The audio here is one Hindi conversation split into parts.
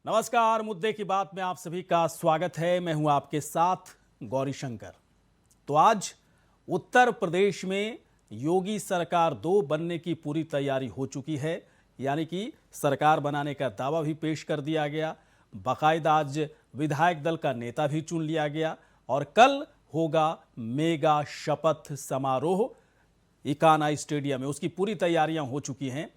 नमस्कार, मुद्दे की बात में आप सभी का स्वागत है। मैं हूं आपके साथ गौरी शंकर। तो आज उत्तर प्रदेश में योगी सरकार 2 बनने की पूरी तैयारी हो चुकी है, यानी कि सरकार बनाने का दावा भी पेश कर दिया गया। बाकायदा आज विधायक दल का नेता भी चुन लिया गया और कल होगा मेगा शपथ समारोह इकाना स्टेडियम में। उसकी पूरी तैयारियां हो चुकी हैं,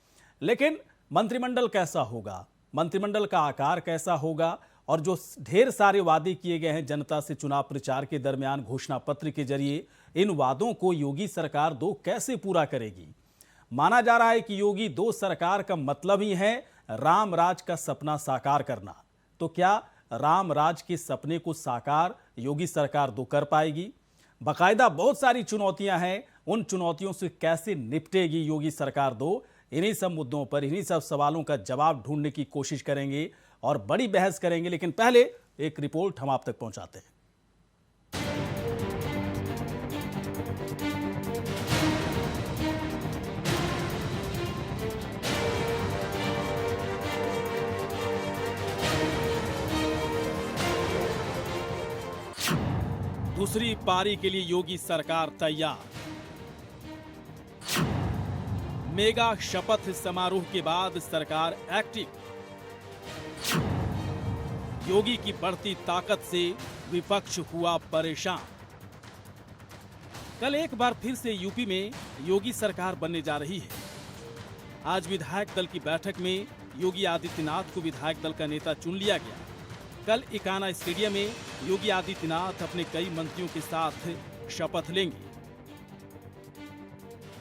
लेकिन मंत्रिमंडल कैसा होगा, मंत्रिमंडल का आकार कैसा होगा और जो ढेर सारे वादे किए गए हैं जनता से चुनाव प्रचार के दरमियान घोषणा पत्र के जरिए, इन वादों को योगी सरकार 2 कैसे पूरा करेगी। माना जा रहा है कि योगी 2 सरकार का मतलब ही है राम राज का सपना साकार करना। तो क्या राम राज के सपने को साकार योगी सरकार 2 कर पाएगी? बाकायदा बहुत सारी चुनौतियां हैं, उन चुनौतियों से कैसे निपटेगी योगी सरकार 2? इन्हीं सब मुद्दों पर, इन्हीं सब सवालों का जवाब ढूंढने की कोशिश करेंगे और बड़ी बहस करेंगे। लेकिन पहले एक रिपोर्ट हम आप तक पहुंचाते हैं। दूसरी पारी के लिए योगी सरकार तैयार। मेगा शपथ समारोह के बाद सरकार एक्टिव। योगी की बढ़ती ताकत से विपक्ष हुआ परेशान। कल एक बार फिर से यूपी में योगी सरकार बनने जा रही है। आज विधायक दल की बैठक में योगी आदित्यनाथ को विधायक दल का नेता चुन लिया गया। कल इकाना स्टेडियम में योगी आदित्यनाथ अपने कई मंत्रियों के साथ शपथ लेंगे।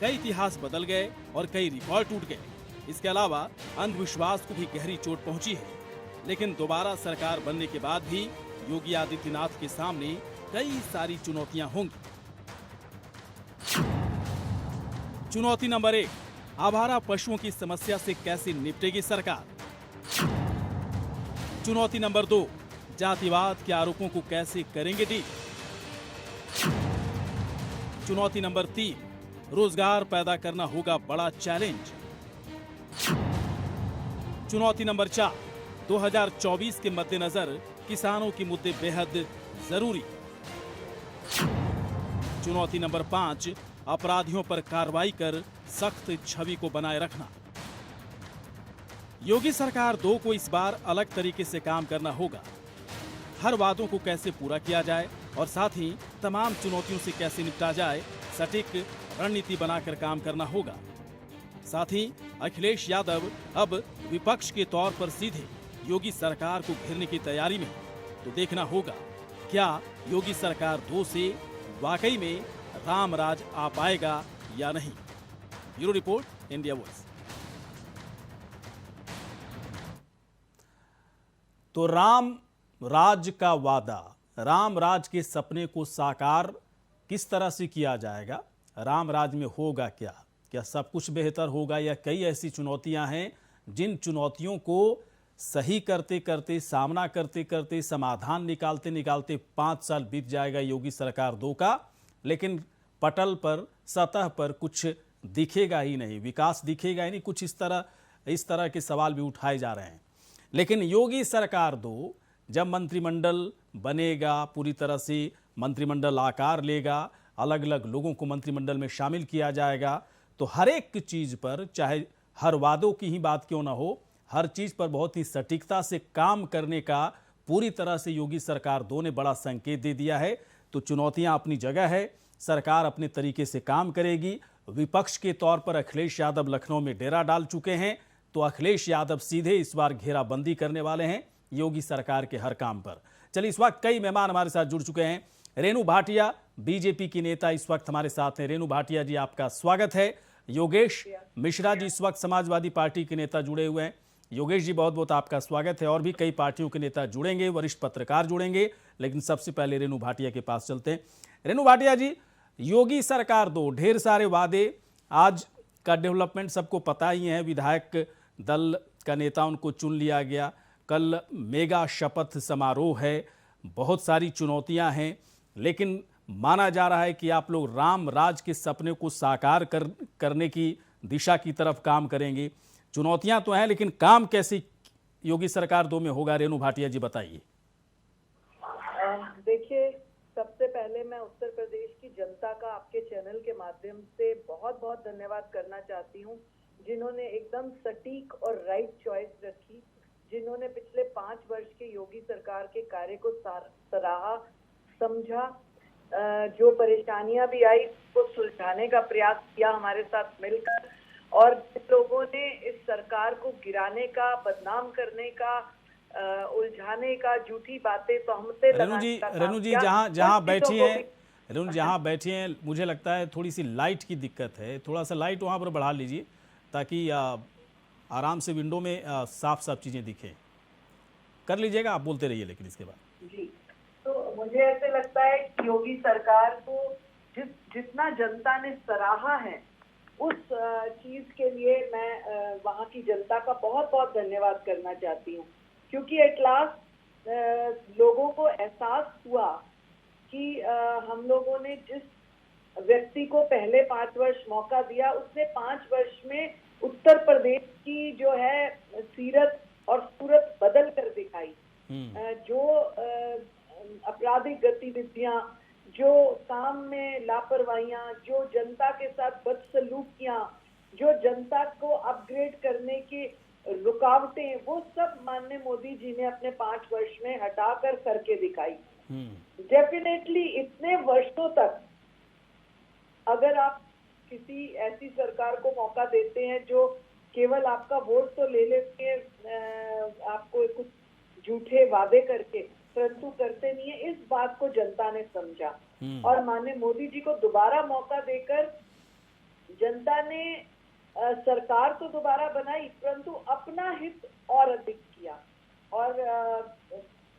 कई इतिहास बदल गए और कई रिकॉर्ड टूट गए। इसके अलावा अंधविश्वास को भी गहरी चोट पहुंची है। लेकिन दोबारा सरकार बनने के बाद भी योगी आदित्यनाथ के सामने कई सारी चुनौतियां होंगी। चुनौती नंबर 1, आवारा पशुओं की समस्या से कैसे निपटेगी सरकार। चुनौती नंबर 2, जातिवाद के आरोपों को कैसे करेंगे डील। चुनौती नंबर 3, रोजगार पैदा करना होगा बड़ा चैलेंज। चुनौती नंबर 4, 2024 के मद्देनजर किसानों के मुद्दे बेहद जरूरी। चुनौती नंबर 5, अपराधियों पर कार्रवाई कर सख्त छवि को बनाए रखना। योगी सरकार 2 को इस बार अलग तरीके से काम करना होगा। हर वादों को कैसे पूरा किया जाए और साथ ही तमाम चुनौतियों से कैसे निपटा जाए, सटीक रणनीति बनाकर काम करना होगा। साथ ही अखिलेश यादव अब विपक्ष के तौर पर सीधे योगी सरकार को घेरने की तैयारी में। तो देखना होगा क्या योगी सरकार 2 से वाकई में राम राज आ पाएगा या नहीं। Bureau report, India voice. तो राम राज का वादा, राम राज के सपने को साकार किस तरह से किया जाएगा, राम राज में होगा क्या? क्या सब कुछ बेहतर होगा या कई ऐसी चुनौतियां हैं जिन चुनौतियों को सही करते करते, सामना करते करते, समाधान निकालते निकालते 5 साल बीत जाएगा योगी सरकार 2 का, लेकिन पटल पर, सतह पर कुछ दिखेगा ही नहीं, विकास दिखेगा ही नहीं। कुछ इस तरह के सवाल भी उठाए जा रहे हैं। लेकिन योगी सरकार 2 जब मंत्रिमंडल बनेगा, पूरी तरह से मंत्रिमंडल आकार लेगा, अलग अलग लोगों को मंत्रिमंडल में शामिल किया जाएगा, तो हर एक चीज पर, चाहे हर वादों की ही बात क्यों ना हो, हर चीज पर बहुत ही सटीकता से काम करने का पूरी तरह से योगी सरकार 2 ने बड़ा संकेत दे दिया है। तो चुनौतियां अपनी जगह है, सरकार अपने तरीके से काम करेगी। विपक्ष के तौर पर अखिलेश यादव लखनऊ में डेरा डाल चुके हैं, तो अखिलेश यादव सीधे इस बार घेराबंदी करने वाले हैं योगी सरकार के हर काम पर। चलिए, इस वक्त कई मेहमान हमारे साथ जुड़ चुके हैं। रेणु भाटिया, बीजेपी की नेता, इस वक्त हमारे साथ हैं। रेणु भाटिया जी, आपका स्वागत है। योगेश मिश्रा जी इस वक्त समाजवादी पार्टी के नेता जुड़े हुए हैं। योगेश जी, बहुत बहुत आपका स्वागत है। और भी कई पार्टियों के नेता जुड़ेंगे, वरिष्ठ पत्रकार जुड़ेंगे, लेकिन सबसे पहले रेणु भाटिया के पास चलते हैं। रेणु भाटिया जी, योगी सरकार 2, ढेर सारे वादे, आज का डेवलपमेंट सबको पता ही है। विधायक दल का नेता उनको चुन लिया गया, कल मेगा शपथ समारोह है, बहुत सारी चुनौतियां हैं, लेकिन माना जा रहा है कि आप लोग राम राज के सपने को साकार करने की दिशा की तरफ काम करेंगे। चुनौतियां तो हैं, लेकिन काम कैसे योगी सरकार 2 में होगा? रेणु भाटिया जी बताइए। देखिए, सबसे पहले मैं उत्तर प्रदेश की जनता का आपके चैनल के माध्यम से बहुत बहुत धन्यवाद करना चाहती हूँ, जिन्होंने एकदम सटीक और राइट चॉइस रखी, जिन्होंने पिछले 5 वर्ष के योगी सरकार के कार्य को सराहा, समझा, जो परेशानियां भी आई उसको सुलझाने का प्रयास किया हमारे साथ मिलकर, और जिन लोगों ने इस सरकार को गिराने का, बदनाम करने का, उलझाने का, झूठी बातें, तोहमतें लगाने का काम रेणु जी किया, जहाँ बैठी हैं, रेणु जहाँ बैठी हैं, मुझे लगता है थोड़ी सी लाइट की दिक्कत है, थोड़ा सा लाइट वहाँ पर बढ़ा लीजिए ताकि आराम से विंडो में साफ साफ चीज़ें दिखें। कर लीजिएगा, आप बोलते रहिए लेकिन इसके बाद। जी, तो मुझे ऐसे लगता है कि योगी सरकार को जितना जनता ने सराहा है, उस चीज के लिए मैं वहाँ की जनता का बहुत बहुत धन्यवाद करना चाहती हूँ, क्योंकि एट लास्ट लोगों को एहसास हुआ कि हम लोगों ने जिस व्यक्ति को पहले 5 वर्ष मौका दिया, उसने 5 वर्ष में उत्तर प्रदेश की जो है सीरत और सूरत बदल कर दिखाई। जो आपराधिक गतिविधियां, जो काम में लापरवाहियां, जो जनता के साथ बदसलूकियां, जो जनता को अपग्रेड करने की रुकावटें, वो सब माननीय मोदी जी ने अपने 5 वर्ष में हटाकर करके दिखाई। डेफिनेटली इतने वर्षों तक अगर आप किसी ऐसी सरकार को मौका देते हैं जो केवल आपका वोट तो ले लेते हैं, आपको कुछ झूठे वादे करके, परंतु करते नहीं है, इस बात को जनता ने समझा और माननीय मोदी जी को दोबारा मौका देकर जनता ने सरकार तो दोबारा बनाई, परंतु अपना हित और अधिक किया। और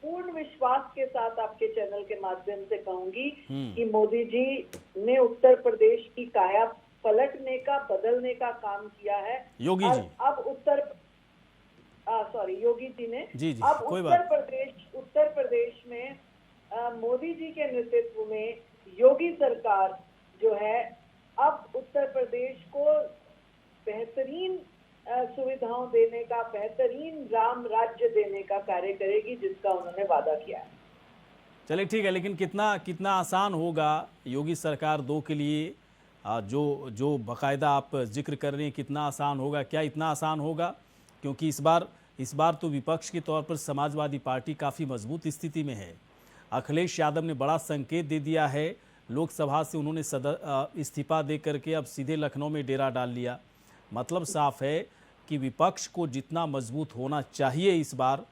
पूर्ण विश्वास के साथ आपके चैनल के माध्यम से कहूंगी कि मोदी जी ने उत्तर प्रदेश की काया पलटने का, बदलने का काम किया है। योगी जी अब योगी जी ने जी, अब उत्तर प्रदेश में मोदी जी के नेतृत्व में योगी सरकार जो है, अब उत्तर प्रदेश को बेहतरीन सुविधाओं देने का, बेहतरीन राम राज्य देने का कार्य करेगी, जिसका उन्होंने वादा किया है। चलिए ठीक है, लेकिन कितना आसान होगा योगी सरकार 2 के लिए? जो बाकायदा आप जिक्र कर रहे हैं, कितना आसान होगा? क्या इतना आसान होगा? क्योंकि इस बार तो विपक्ष के तौर पर समाजवादी पार्टी काफ़ी मजबूत स्थिति में है। अखिलेश यादव ने बड़ा संकेत दे दिया है, लोकसभा से उन्होंने इस्तीफा दे करके अब सीधे लखनऊ में डेरा डाल लिया। मतलब साफ है कि विपक्ष को जितना मजबूत होना चाहिए इस बार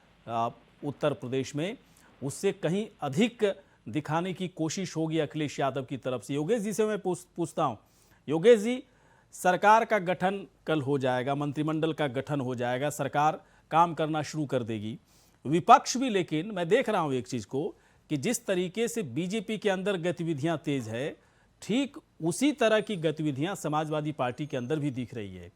उत्तर प्रदेश में, उससे कहीं अधिक दिखाने की कोशिश होगी अखिलेश यादव की तरफ से। योगेश जी से मैं पूछता हूँ, योगेश जी, सरकार का गठन कल हो जाएगा, मंत्रिमंडल का गठन हो जाएगा, सरकार काम करना शुरू कर देगी। विपक्ष भी, लेकिन मैं देख रहा हूँ एक चीज़ को कि जिस तरीके से बीजेपी के अंदर गतिविधियाँ तेज है, ठीक उसी तरह की गतिविधियाँ समाजवादी पार्टी के अंदर भी दिख रही है।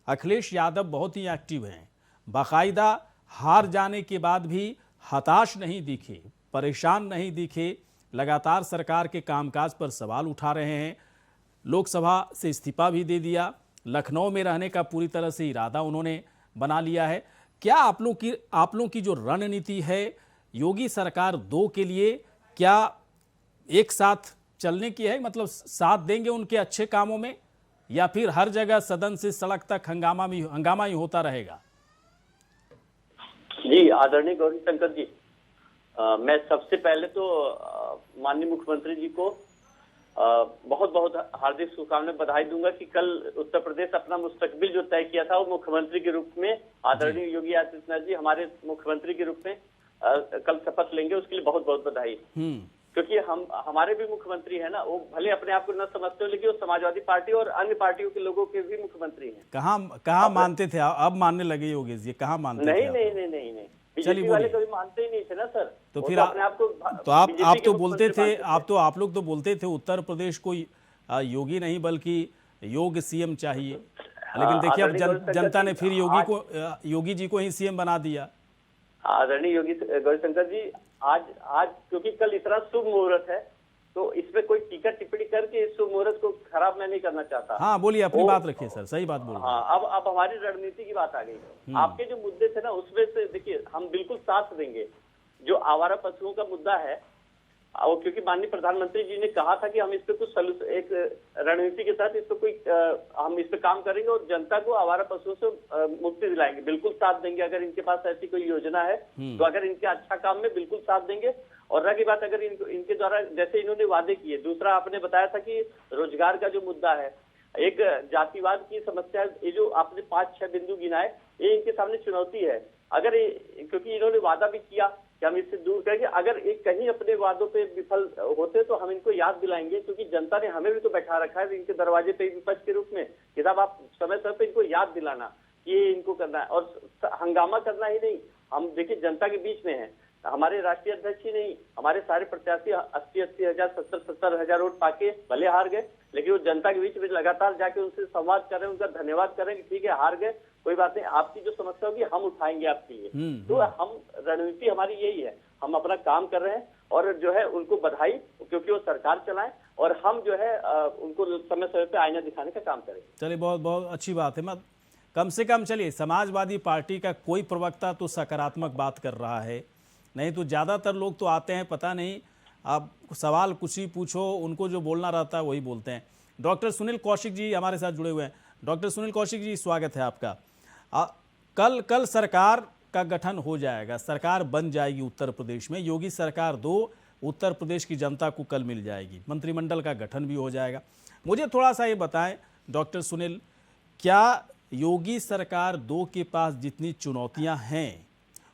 अखिलेश यादव बहुत ही एक्टिव हैं, बाकायदा हार जाने के बाद भी हताश नहीं दिखे, परेशान नहीं दिखे, लगातार सरकार के कामकाज पर सवाल उठा रहे हैं। लोकसभा से इस्तीफा भी दे दिया, लखनऊ में रहने का पूरी तरह से इरादा उन्होंने बना लिया है। क्या आप लोगों की जो रणनीति है योगी सरकार 2 के लिए, क्या एक साथ चलने की है? मतलब साथ देंगे उनके अच्छे कामों में, या फिर हर जगह सदन से सड़क तक हंगामा ही होता रहेगा? जी, आदरणीय गौरीशंकर जी, मैं सबसे पहले तो माननीय मुख्यमंत्री जी को बहुत बहुत हार्दिक शुभकामनाएं, बधाई दूंगा कि कल उत्तर प्रदेश अपना मुस्तकबिल जो तय किया था वो मुख्यमंत्री के रूप में आदरणीय योगी आदित्यनाथ जी हमारे मुख्यमंत्री के रूप में कल शपथ लेंगे, उसके लिए बहुत बहुत बधाई। क्योंकि हमारे भी मुख्यमंत्री है ना, वो भले अपने आप को न समझते हो, लेकिन वो समाजवादी पार्टी और अन्य पार्टियों के लोगों के भी मुख्यमंत्री हैं। कहाँ मानते थे, अब मानने लगे योगेश जी? कहाँ मानते थे? नहीं, बीजेपी वाले कभी मानते ही नहीं थे ना सर। तो फिर आप तो बोलते थे, आप लोग तो बोलते थे उत्तर प्रदेश को योगी नहीं बल्कि योग सीएम चाहिए, लेकिन देखिए अब जनता ने फिर योगी जी को ही सीएम बना दिया। आदरणीय योगी गौरीशंकर जी, आज क्योंकि कल इतना शुभ मुहूर्त है, तो इसमें कोई टीका टिप्पणी करके इस मुहूर्त को खराब मैं नहीं करना चाहता। हाँ बोलिए, अपनी वो- बात रखिए सर, सही बात बोलिए। हाँ, अब हमारी रणनीति की बात आ गई। आपके जो मुद्दे थे ना, उसमें से देखिए हम बिल्कुल साथ देंगे। जो आवारा पशुओं का मुद्दा है, और क्योंकि माननीय प्रधानमंत्री जी ने कहा था कि हम इस पे कुछ एक रणनीति के तहत इस पे हम इस पे काम करेंगे और जनता को आवारा पशुओं से मुक्ति दिलाएंगे। बिल्कुल साथ देंगे अगर इनके पास ऐसी कोई योजना है तो, अगर इनके अच्छा काम में बिल्कुल साथ देंगे। और रही बात अगर इनके द्वारा जैसे इन्होंने वादे किए, दूसरा आपने बताया था कि रोजगार का जो मुद्दा है, एक जातिवाद की समस्या, ये जो आपने 5-6 बिंदु गिनाए, ये इनके सामने चुनौती है। अगर क्योंकि इन्होंने वादा भी किया कि हम इससे दूर करेंगे, अगर एक कहीं अपने वादों पे विफल होते तो हम इनको याद दिलाएंगे, क्योंकि जनता ने हमें भी तो बैठा रखा है इनके दरवाजे पे विपक्ष के रूप में कि साहब आप समय समय पे इनको याद दिलाना कि ये इनको करना है। और हंगामा करना ही नहीं, हम देखिए जनता के बीच में है, हमारे राष्ट्रीय अध्यक्ष ही नहीं, हमारे सारे प्रत्याशी 80-80 हजार 70-70 हजार वोट पाके भले हार गए, लेकिन वो जनता के बीच में लगातार जाके उनसे संवाद करें, उनका धन्यवाद करें कि ठीक है हार गए, कोई बात नहीं, आपकी जो समस्या होगी हम उठाएंगे आपके लिए। तो हम रणनीति हमारी यही है, हम अपना काम कर रहे हैं और जो है उनको बधाई, क्योंकि वो सरकार चलाएं और हम जो है उनको समय समय पे आईना दिखाने का काम करें। चलिए, बहुत बहुत अच्छी बात है। मत कम से कम चलिए, समाजवादी पार्टी का कोई प्रवक्ता तो सकारात्मक बात कर रहा है, नहीं तो ज़्यादातर लोग तो आते हैं, पता नहीं आप सवाल कुछ ही पूछो, उनको जो बोलना रहता है वही बोलते हैं। डॉक्टर सुनील कौशिक जी हमारे साथ जुड़े हुए हैं। डॉक्टर सुनील कौशिक जी, स्वागत है आपका। कल सरकार का गठन हो जाएगा, सरकार बन जाएगी उत्तर प्रदेश में, योगी सरकार 2 उत्तर प्रदेश की जनता को कल मिल जाएगी, मंत्रिमंडल का गठन भी हो जाएगा। मुझे थोड़ा सा ये बताएं डॉक्टर सुनील, क्या योगी सरकार 2 के पास जितनी चुनौतियां हैं,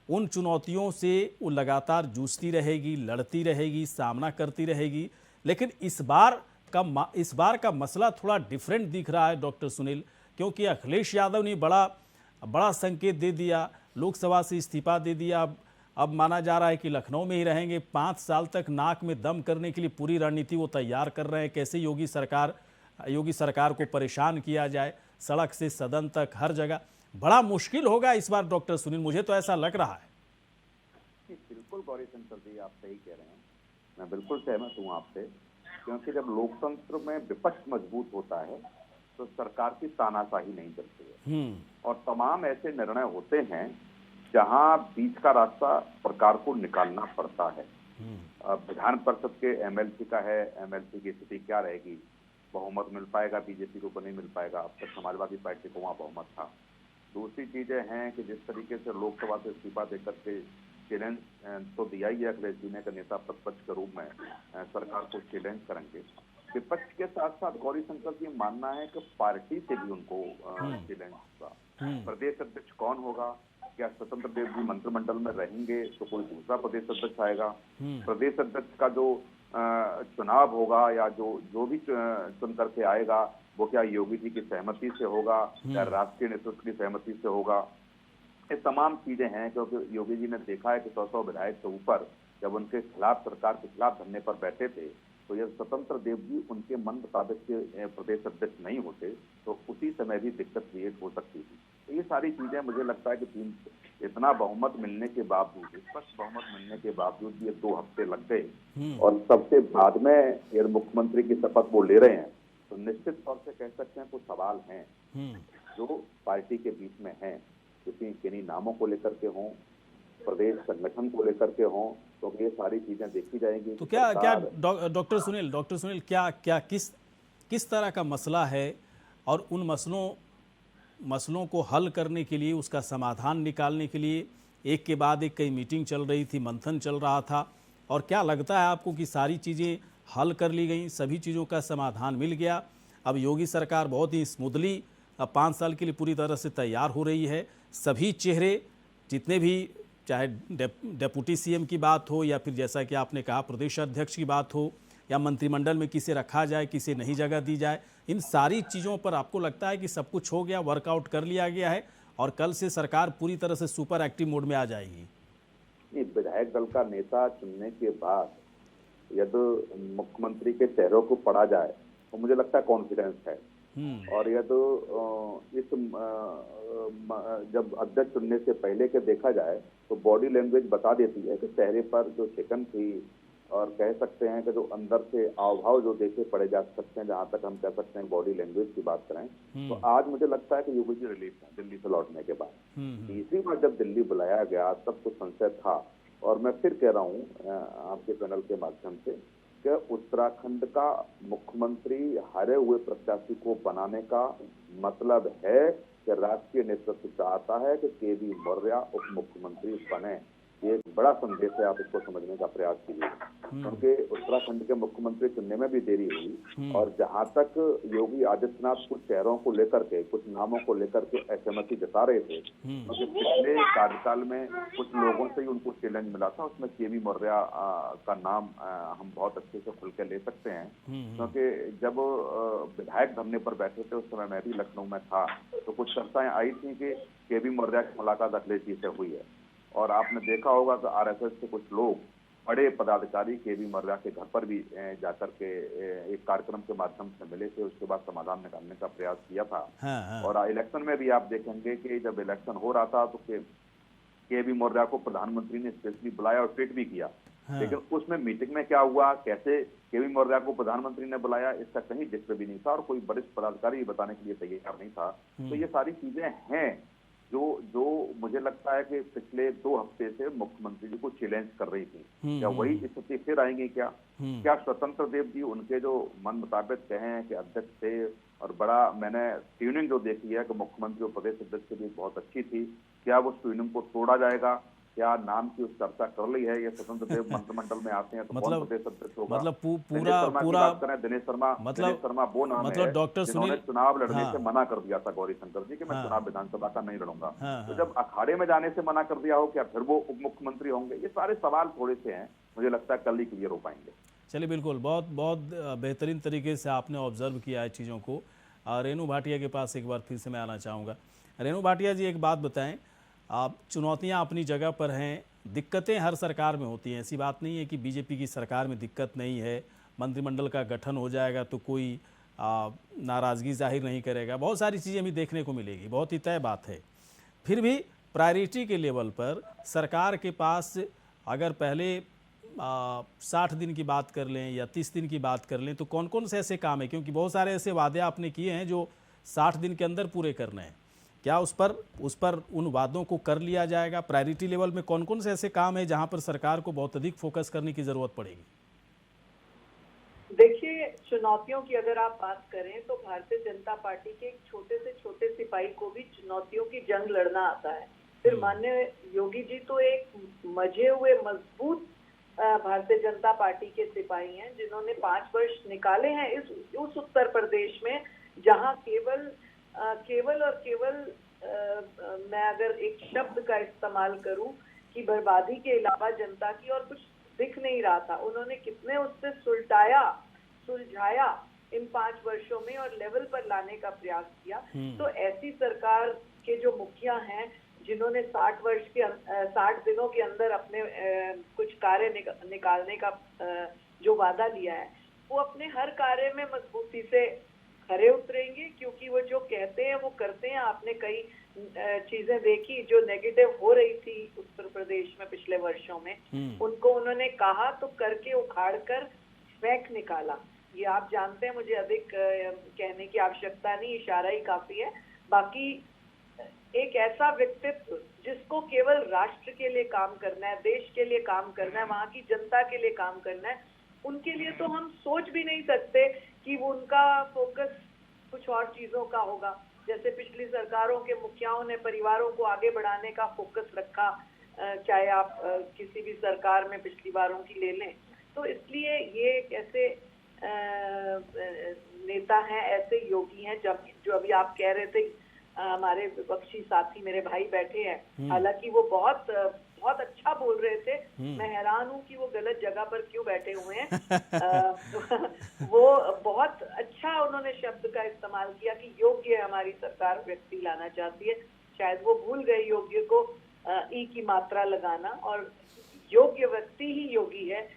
उन चुनौतियों से वो लगातार जूझती रहेगी, लड़ती रहेगी, सामना करती रहेगी, लेकिन इस बार का मसला थोड़ा डिफरेंट दिख रहा है डॉक्टर सुनील, क्योंकि अखिलेश यादव ने बड़ा संकेत दे दिया, लोकसभा से इस्तीफा दे दिया। अब माना जा रहा है कि लखनऊ में ही रहेंगे, 5 साल तक नाक में दम करने के लिए पूरी रणनीति वो तैयार कर रहे हैं, कैसे योगी सरकार को परेशान किया जाए, सड़क से सदन तक हर जगह। बड़ा मुश्किल होगा इस बार डॉक्टर सुनील, मुझे तो ऐसा लग रहा है। बिल्कुल गौरी शंकर जी, आप सही कह रहे हैं, मैं बिल्कुल सहमत हूँ आपसे, क्योंकि जब लोकतंत्र में विपक्ष मजबूत होता है तो सरकार की तानाशाही नहीं चलती है और तमाम ऐसे निर्णय होते हैं जहां बीच का रास्ता सरकार को निकालना पड़ता है। विधान परिषद के एमएलसी का है, एमएलसी की स्थिति क्या रहेगी, बहुमत मिल पाएगा बीजेपी को नहीं मिल पाएगा, अब तक समाजवादी पार्टी को वहाँ बहुमत था। दूसरी चीजें हैं कि जिस तरीके से लोकसभा से इस्तीफा देकर के चैलेंज तो दिया ही है अखिलेश जी ने कि नेता प्रतिपक्ष के रूप में सरकार को चैलेंज करेंगे। विपक्ष के साथ साथ गौरी शंकर जी मानना है कि पार्टी से भी उनको चैलेंज होगा। प्रदेश अध्यक्ष कौन होगा, क्या स्वतंत्र देव जी मंत्रिमंडल में रहेंगे तो कोई दूसरा प्रदेश अध्यक्ष आएगा, प्रदेश अध्यक्ष का जो चुनाव होगा या जो भी चुन करके आएगा वो क्या योगी जी की सहमति से होगा या राष्ट्रीय नेतृत्व की सहमति से होगा। ये तमाम चीजें हैं, क्योंकि योगी जी ने देखा है कि 100 विधायक से ऊपर जब उनके खिलाफ, सरकार के खिलाफ धरने पर बैठे थे तो यह स्वतंत्र देव जी उनके मन मुताबिक के प्रदेश अध्यक्ष नहीं होते तो उसी समय भी दिक्कत क्रिएट हो सकती थी। तो ये सारी चीजें मुझे लगता है कि इतना बहुमत मिलने के बावजूद, स्पष्ट बहुमत मिलने के बावजूद ये 2 हफ्ते लग गए और सबसे बाद में यदि मुख्यमंत्री की शपथ वो ले रहे हैं तो निश्चित तौर से कह सकते हैं कुछ सवाल हैं जो पार्टी के बीच में हैं, किन्हीं नामों को लेकर के हों, प्रदेश संगठन को लेकर के हों, तो ये सारी चीजें देखी जाएंगी। तो क्या डॉक्टर सुनील क्या किस तरह का मसला है और उन मसलों को हल करने के लिए, उसका समाधान निकालने के लिए एक के बाद एक कई मीटिंग चल रही थी, मंथन चल रहा था, और क्या लगता है आपको कि सारी चीज़ें हल कर ली गई, सभी चीज़ों का समाधान मिल गया? अब योगी सरकार बहुत ही स्मूथली 5 साल के लिए पूरी तरह से तैयार हो रही है, सभी चेहरे जितने भी, चाहे डेप्यूटी सीएम की बात हो या फिर जैसा कि आपने कहा प्रदेश अध्यक्ष की बात हो या मंत्रिमंडल में किसे रखा जाए, किसे नहीं जगह दी जाए, इन सारी चीज़ों पर आपको लगता है कि सब कुछ हो गया, वर्कआउट कर लिया गया है और कल से सरकार पूरी तरह से सुपर एक्टिव मोड में आ जाएगी? विधायक दल का नेता चुनने के बाद यदि मुख्यमंत्री के चेहरों को पढ़ा जाए तो मुझे लगता है कॉन्फिडेंस है, और यदि इस जब अध्यक्ष चुनने से पहले के देखा जाए तो बॉडी लैंग्वेज बता देती है कि चेहरे पर जो शिकन थी, और कह सकते हैं कि जो अंदर से हाव भाव जो देखे पड़े जा सकते हैं, जहां तक हम कह सकते हैं बॉडी लैंग्वेज की बात करें, तो आज मुझे लगता है कि योगी जी रिलीफ है दिल्ली से लौटने के बाद। तीसरी बार जब दिल्ली बुलाया गया तब कुछ संशय था, और मैं फिर कह रहा हूँ आपके पैनल के माध्यम से कि उत्तराखंड का मुख्यमंत्री हारे हुए प्रत्याशी को बनाने का मतलब है कि राष्ट्रीय नेतृत्व चाहता है कि केवी मौर्य उप मुख्यमंत्री बने। ये एक बड़ा संदेश है, आप इसको समझने का प्रयास कीजिए, क्योंकि उत्तराखंड के मुख्यमंत्री चुनने में भी देरी हुई, और जहां तक योगी आदित्यनाथ कुछ चेहरों को लेकर के, कुछ नामों को लेकर के असहमति जता रहे थे, क्योंकि पिछले कार्यकाल में कुछ लोगों से ही उनको चैलेंज मिला था, उसमें केवी मौर्य का नाम हम बहुत अच्छे से खुल के ले सकते हैं, क्योंकि जब विधायक धरने पर बैठे थे उस समय मैं भी लखनऊ में था, तो कुछ चर्चाएं आई थी कि केवी मौर्य की मुलाकात अखिलेश जी से हुई है, और आपने देखा होगा कि आरएसएस के कुछ लोग, बड़े पदाधिकारी केवी मौर्य के घर पर भी जाकर के एक कार्यक्रम के माध्यम से मिले थे, उसके बाद समाधान निकालने का प्रयास किया था। हाँ। और इलेक्शन में भी आप देखेंगे कि जब इलेक्शन हो रहा था तो केवी मौर्य को प्रधानमंत्री ने स्पेशली बुलाया और ट्वीट भी किया, लेकिन उसमें मीटिंग में क्या हुआ, कैसे केवी मौर्य को प्रधानमंत्री ने बुलाया, इसका कहीं जिक्र भी नहीं था, और कोई वरिष्ठ पदाधिकारी बताने के लिए तैयार नहीं था। तो ये सारी चीजें हैं जो मुझे लगता है कि पिछले 2 हफ्ते से मुख्यमंत्री जी को चैलेंज कर रही थी। क्या वही स्थिति फिर आएंगी? क्या स्वतंत्र देव जी उनके जो मन मुताबिक कहें कि अध्यक्ष थे, और बड़ा मैंने ट्यूनिंग जो देखी है कि मुख्यमंत्री और प्रदेश अध्यक्ष की बहुत अच्छी थी, क्या वो ट्यूनिंग को तोड़ा जाएगा? क्या नाम की उस चर्चा कर ली है? ये स्वतंत्र देव मंत्रिमंडल में आते हैं तो कौन प्रदेश अध्यक्ष होगा? मतलब पूरा दिनेश शर्मा वो नाम है डॉक्टर जिन्होंने सुनील चुनाव लड़ने से मना कर दिया था गौरी शंकर जी कि मैं चुनाव विधानसभा का नहीं लड़ूंगा। तो जब अखाड़े में जाने से मना कर दिया हो, क्या फिर वो उप मुख्यमंत्री होंगे? ये सारे सवाल थोड़े से हैं, मुझे लगता है कल ही क्लियर हो पाएंगे। चलिए, बिल्कुल, बहुत बहुत बेहतरीन तरीके से आपने ऑब्जर्व किया है चीज़ों को। रेणु भाटिया के पास एक बार फिर से मैं आना चाहूँगा। रेणु भाटिया जी, एक बात बताएं, आप चुनौतियां अपनी जगह पर हैं, दिक्कतें हर सरकार में होती हैं, ऐसी बात नहीं है कि बीजेपी की सरकार में दिक्कत नहीं है, मंत्रिमंडल का गठन हो जाएगा तो कोई नाराज़गी जाहिर नहीं करेगा, बहुत सारी चीज़ें भी देखने को मिलेगी, बहुत ही तय बात है। फिर भी प्रायोरिटी के लेवल पर सरकार के पास अगर पहले 60 दिन की बात कर लें या 30 दिन की बात कर लें तो कौन कौन से ऐसे काम है, क्योंकि बहुत सारे ऐसे वादे आपने किए हैं जो 60 दिन के अंदर पूरे करने हैं, क्या उस पर उन वादों को कर लिया जाएगा? प्रायोरिटी लेवल में कौन कौन से ऐसे काम है जहां पर सरकार को बहुत अधिक फोकस करने की जरूरत पड़ेगी? देखिए, चुनौतियों की अगर आप बात करें तो भारतीय जनता पार्टी के एक छोटे से छोटे सिपाही को भी चुनौतियों की जंग लड़ना आता है। फिर माननीय योगी जी तो एक मजे हुए मजबूत भारतीय जनता पार्टी के सिपाही हैं, जिन्होंने 5 वर्ष निकाले हैं उस उत्तर प्रदेश में जहां केवल मैं अगर एक शब्द का इस्तेमाल करूं कि बर्बादी के अलावा जनता की और कुछ दिख नहीं रहा था। उन्होंने कितने उससे सुलझाया इन 5 वर्षों में और लेवल पर लाने का प्रयास किया। तो ऐसी सरकार के जो मुखिया हैं जिन्होंने 60 दिनों के अंदर अपने कुछ कार्य निकालने का जो वादा लिया है, वो अपने हर कार्य में मजबूती से खरे उतरेंगे, क्योंकि वो जो कहते हैं वो करते हैं। आपने कई चीजें देखी जो नेगेटिव हो रही थी उत्तर प्रदेश में पिछले वर्षों में, उनको उन्होंने कहा तो करके उखाड़ कर फेंक निकाला। ये आप जानते हैं, मुझे अधिक कहने की आवश्यकता नहीं, इशारा ही काफी है। बाकी एक ऐसा व्यक्तित्व जिसको केवल राष्ट्र के लिए काम करना है, देश के लिए काम करना है, वहां की जनता के लिए काम करना है, उनके लिए तो हम सोच भी नहीं सकते कि वो उनका फोकस कुछ और चीजों का होगा। जैसे पिछली सरकारों के मुखियाओं ने परिवारों को आगे बढ़ाने का फोकस रखा, चाहे आप किसी भी सरकार में पिछली बारों की ले लें। तो इसलिए ये ऐसे नेता हैं, ऐसे योगी हैं जो अभी आप कह रहे थे, हमारे विपक्षी साथी मेरे भाई बैठे हैं, हालांकि वो बहुत अच्छा बोल रहे थे। मैं हैरान हूँ कि वो गलत जगह पर क्यों बैठे हुए हैं। वो बहुत अच्छा उन्होंने शब्द का इस्तेमाल किया कि योग्य हमारी सरकार व्यक्ति लाना चाहती है। शायद वो भूल गए योग्य को ई की मात्रा लगाना, और योग्य व्यक्ति ही योगी है।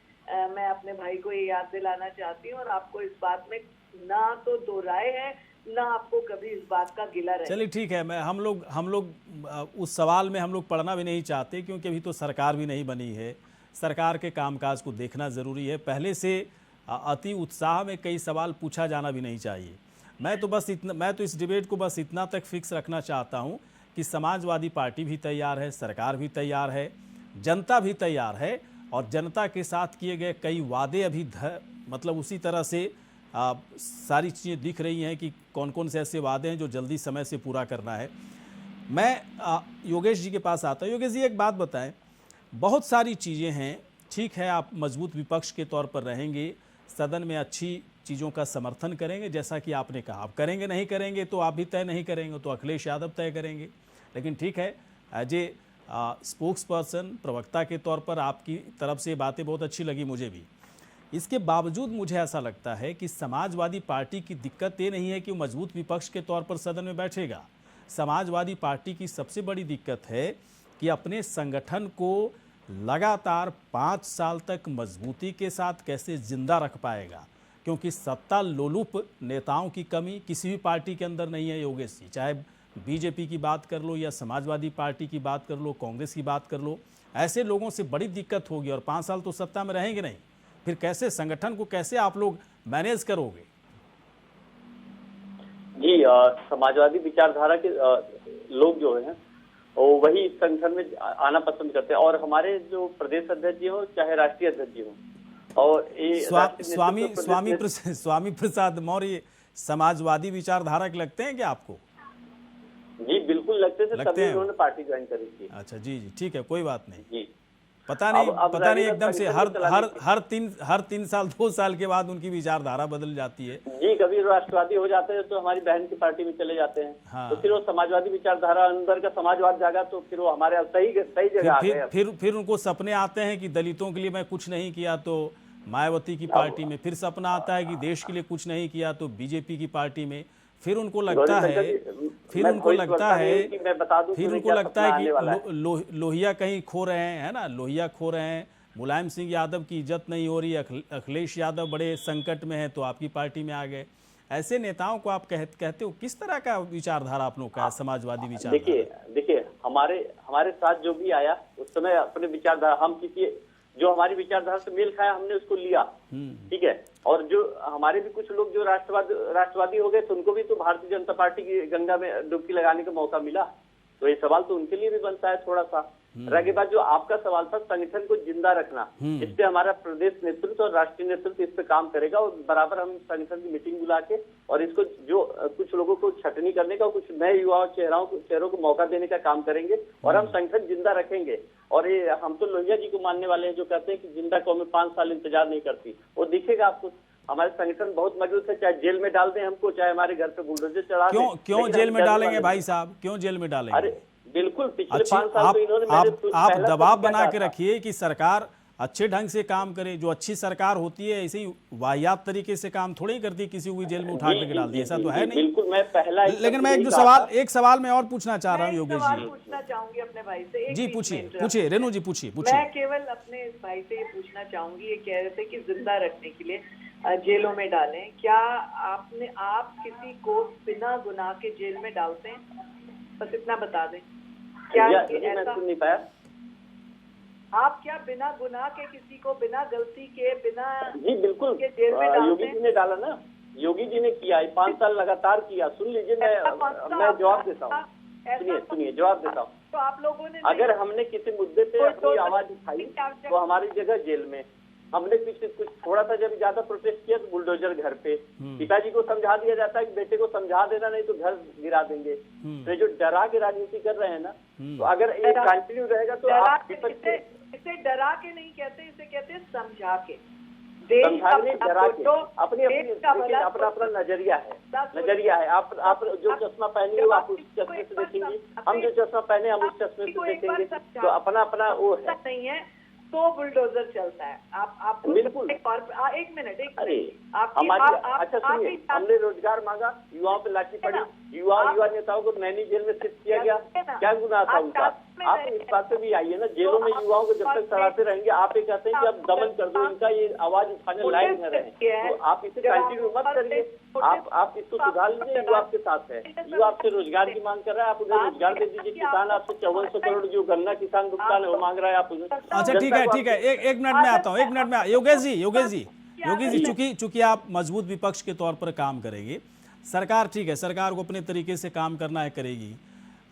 मैं अपने भाई को ये याद दिलाना चाहती हूँ, और आपको इस बात में ना तो दो राय है, ना आपको कभी इस बात का गिला रहे। चलिए ठीक है, मैं हम लोग उस सवाल में हम लोग पढ़ना भी नहीं चाहते, क्योंकि अभी तो सरकार भी नहीं बनी है, सरकार के कामकाज को देखना ज़रूरी है। पहले से अति उत्साह में कई सवाल पूछा जाना भी नहीं चाहिए। मैं तो इस डिबेट को बस इतना तक फिक्स रखना चाहता हूँ कि समाजवादी पार्टी भी तैयार है, सरकार भी तैयार है, जनता भी तैयार है, और जनता के साथ किए गए कई वादे अभी मतलब उसी तरह से सारी चीज़ें दिख रही हैं कि कौन कौन से ऐसे वादे हैं जो जल्दी समय से पूरा करना है। मैं योगेश जी के पास आता हूँ। योगेश जी, एक बात बताएं, बहुत सारी चीज़ें हैं, ठीक है, आप मजबूत विपक्ष के तौर पर रहेंगे, सदन में अच्छी चीज़ों का समर्थन करेंगे, जैसा कि आपने कहा। आप करेंगे नहीं करेंगे तो आप भी तय नहीं करेंगे, तो अखिलेश यादव तय करेंगे। लेकिन ठीक है, एज ए स्पोक्स पर्सन, प्रवक्ता के तौर पर आपकी तरफ से बातें बहुत अच्छी लगी मुझे भी। इसके बावजूद मुझे ऐसा लगता है कि समाजवादी पार्टी की दिक्कत ये नहीं है कि वो मजबूत विपक्ष के तौर पर सदन में बैठेगा। समाजवादी पार्टी की सबसे बड़ी दिक्कत है कि अपने संगठन को लगातार 5 साल तक मजबूती के साथ कैसे जिंदा रख पाएगा, क्योंकि सत्ता लोलुप नेताओं की कमी किसी भी पार्टी के अंदर नहीं है योगेश जी। चाहे बीजेपी की बात कर लो या समाजवादी पार्टी की बात कर लो, कांग्रेस की बात कर लो, ऐसे लोगों से बड़ी दिक्कत होगी। और 5 साल तो सत्ता में रहेंगे नहीं, फिर कैसे संगठन को कैसे आप लोग मैनेज करोगे? जी, समाजवादी विचारधारा के लोग जो हैं वो वही इस संगठन में आना पसंद करते हैं। और हमारे जो प्रदेश अध्यक्ष जी हो चाहे राष्ट्रीय अध्यक्ष जी हो, और ये स्वामी प्रसाद मौर्य समाजवादी विचारधारा के लगते हैं क्या आपको? जी बिल्कुल लगते थे, लगते तभी हैं। उन्होंने पार्टी ज्वाइन करी थी। अच्छा, जी जी, ठीक है, कोई बात नहीं। जी, पता नहीं एकदम से हर 3 साल 2 साल के बाद उनकी विचारधारा बदल जाती है। जी, कभी राष्ट्रवादी हो जाते हैं तो हमारी बहन की पार्टी में चले जाते हैं। हाँ। तो फिर वो समाजवादी विचारधारा अंदर का समाजवाद जागा, तो फिर वो हमारे सही जगह आ गए। फिर उनको सपने आते हैं कि दलितों के लिए मैं कुछ नहीं किया तो मायावती की पार्टी में, फिर सपना आता है कि देश के लिए कुछ नहीं किया तो बीजेपी की पार्टी में। फिर उनको लगता है कि लोहिया कहीं खो रहे हैं, है ना, लोहिया खो रहे हैं, मुलायम सिंह यादव की इज्जत नहीं हो रही, अखिलेश यादव बड़े संकट में है तो आपकी पार्टी में आ गए। ऐसे नेताओं को आप कहते हो, किस तरह का विचारधारा आप लोग का है समाजवादी विचारधारा? देखिए हमारे साथ जो भी आया उस समय अपने विचारधारा, हम किसी जो हमारी विचारधारा से मेल खाया हमने उसको लिया, ठीक है। और जो हमारे भी कुछ लोग जो राष्ट्रवादी हो गए तो उनको भी तो भारतीय जनता पार्टी की गंगा में डुबकी लगाने का मौका मिला। तो ये सवाल तो उनके लिए भी बनता है थोड़ा सा। रह के बाद जो आपका सवाल था संगठन को जिंदा रखना, इस पे हमारा प्रदेश नेतृत्व और राष्ट्रीय नेतृत्व इस पे काम करेगा। और बराबर हम संगठन की मीटिंग बुला के और इसको जो कुछ लोगों को छटनी करने का, कुछ नए युवाओं चेहरों को मौका देने का काम करेंगे और हम संगठन जिंदा रखेंगे। और ये हम तो लोहिया जी को मानने वाले हैं जो कहते हैं कि जिंदा कौमें 5 साल इंतजार नहीं करती। वो दिखेगा आपको, हमारे संगठन बहुत मजबूत है, चाहे जेल में डाल दें हमको, चाहे हमारे घर पे बुलडोजर चढ़ा दें। क्यों जेल में डालेंगे भाई साहब, क्यों जेल में डालेंगे? अरे बिल्कुल, पिछले 5 साल तो इन्होंने आप दबाव बना के रखिए कि सरकार अच्छे ढंग से काम करे। जो अच्छी सरकार होती है ऐसे ही वाहियात तरीके से काम थोड़ी ही करती, किसी को भी जेल में उठा के डाल दी, ऐसा तो है नहीं। बिल्कुल, मैं पहला लेकिन मैं एक सवाल मैं और पूछना चाह रहा हूँ योगेश जी। पूछना चाहूंगी अपने भाई से। जी पूछिए रेणु जी, पूछिए। मैं केवल अपने इस भाई से ये पूछना चाहूंगी, ये कह रहे थे कि जिंदा रखने के लिए जेलों में डालें, क्या आप किसी को बिना गुनाह के जेल में डालते हैं? बस इतना बता दें। क्या मैं सुन नहीं पाया। आप क्या बिना गुनाह के किसी को बिना गलती के बिना जी बिल्कुल जेल में डालते हैं? योगी जी ने डाला ना, योगी जी ने किया, 5 साल लगातार किया। सुन लीजिए, मैं जवाब देता हूँ, सुनिए जवाब देता हूँ। तो आप लोगों ने अगर हमने किसी मुद्दे पे अपनी आवाज उठाई तो हमारी जगह जेल में। हमने कुछ थोड़ा सा जब ज्यादा प्रोटेस्ट किया तो बुलडोजर घर पे। पिताजी को समझा दिया जाता है कि बेटे को समझा देना, नहीं तो घर गिरा देंगे। तो जो डरा के राजनीति कर रहे हैं ना, तो अगर ये कंटिन्यू रहेगा तो आप इसे डरा के नहीं कहते, इसे कहते हैं समझा के। समझाने डरा के अपना नजरिया है। आप जो चश्मा पहनी हो आप उस चश्मे से देखेंगे, हम जो चश्मा पहने हम उस चश्मे से देखेंगे। तो अपना वो है नहीं है तो बुलडोजर चलता है। आप बिल्कुल एक मिनट अच्छा सुनिए, हमने रोजगार मांगा, युवाओं पे लाठी पड़ी, युवा नेताओं को नैनी जेल में शिफ्ट किया गया, क्या गुनाह था उनका? आप इस बात पे भी आइए ना, जेलों में युवाओं को जब तक सड़ाते रहेंगे, आप ये कहते हैं कि अब दमन कर दो इनका, ये आवाज उठाने लायक न रहे, तो आप इसे कंटिन्यू मत करिए। आप इसको सुधार लीजिए। युवा आपके साथ है, युवा आपसे रोजगार की मांग कर रहा है, आप उन्हें रोजगार दे दीजिए। किसान आपसे 5400 करोड़ जो गन्ना किसान भुगतान है वो मांग रहा है, आप उन्हें। अच्छा ठीक है, एक मिनट में आता हूँ, एक मिनट में। योगेश जी, चूंकि आप मजबूत विपक्ष के तौर पर काम करेंगे, सरकार ठीक है, सरकार को अपने तरीके से काम करना है, करेगी।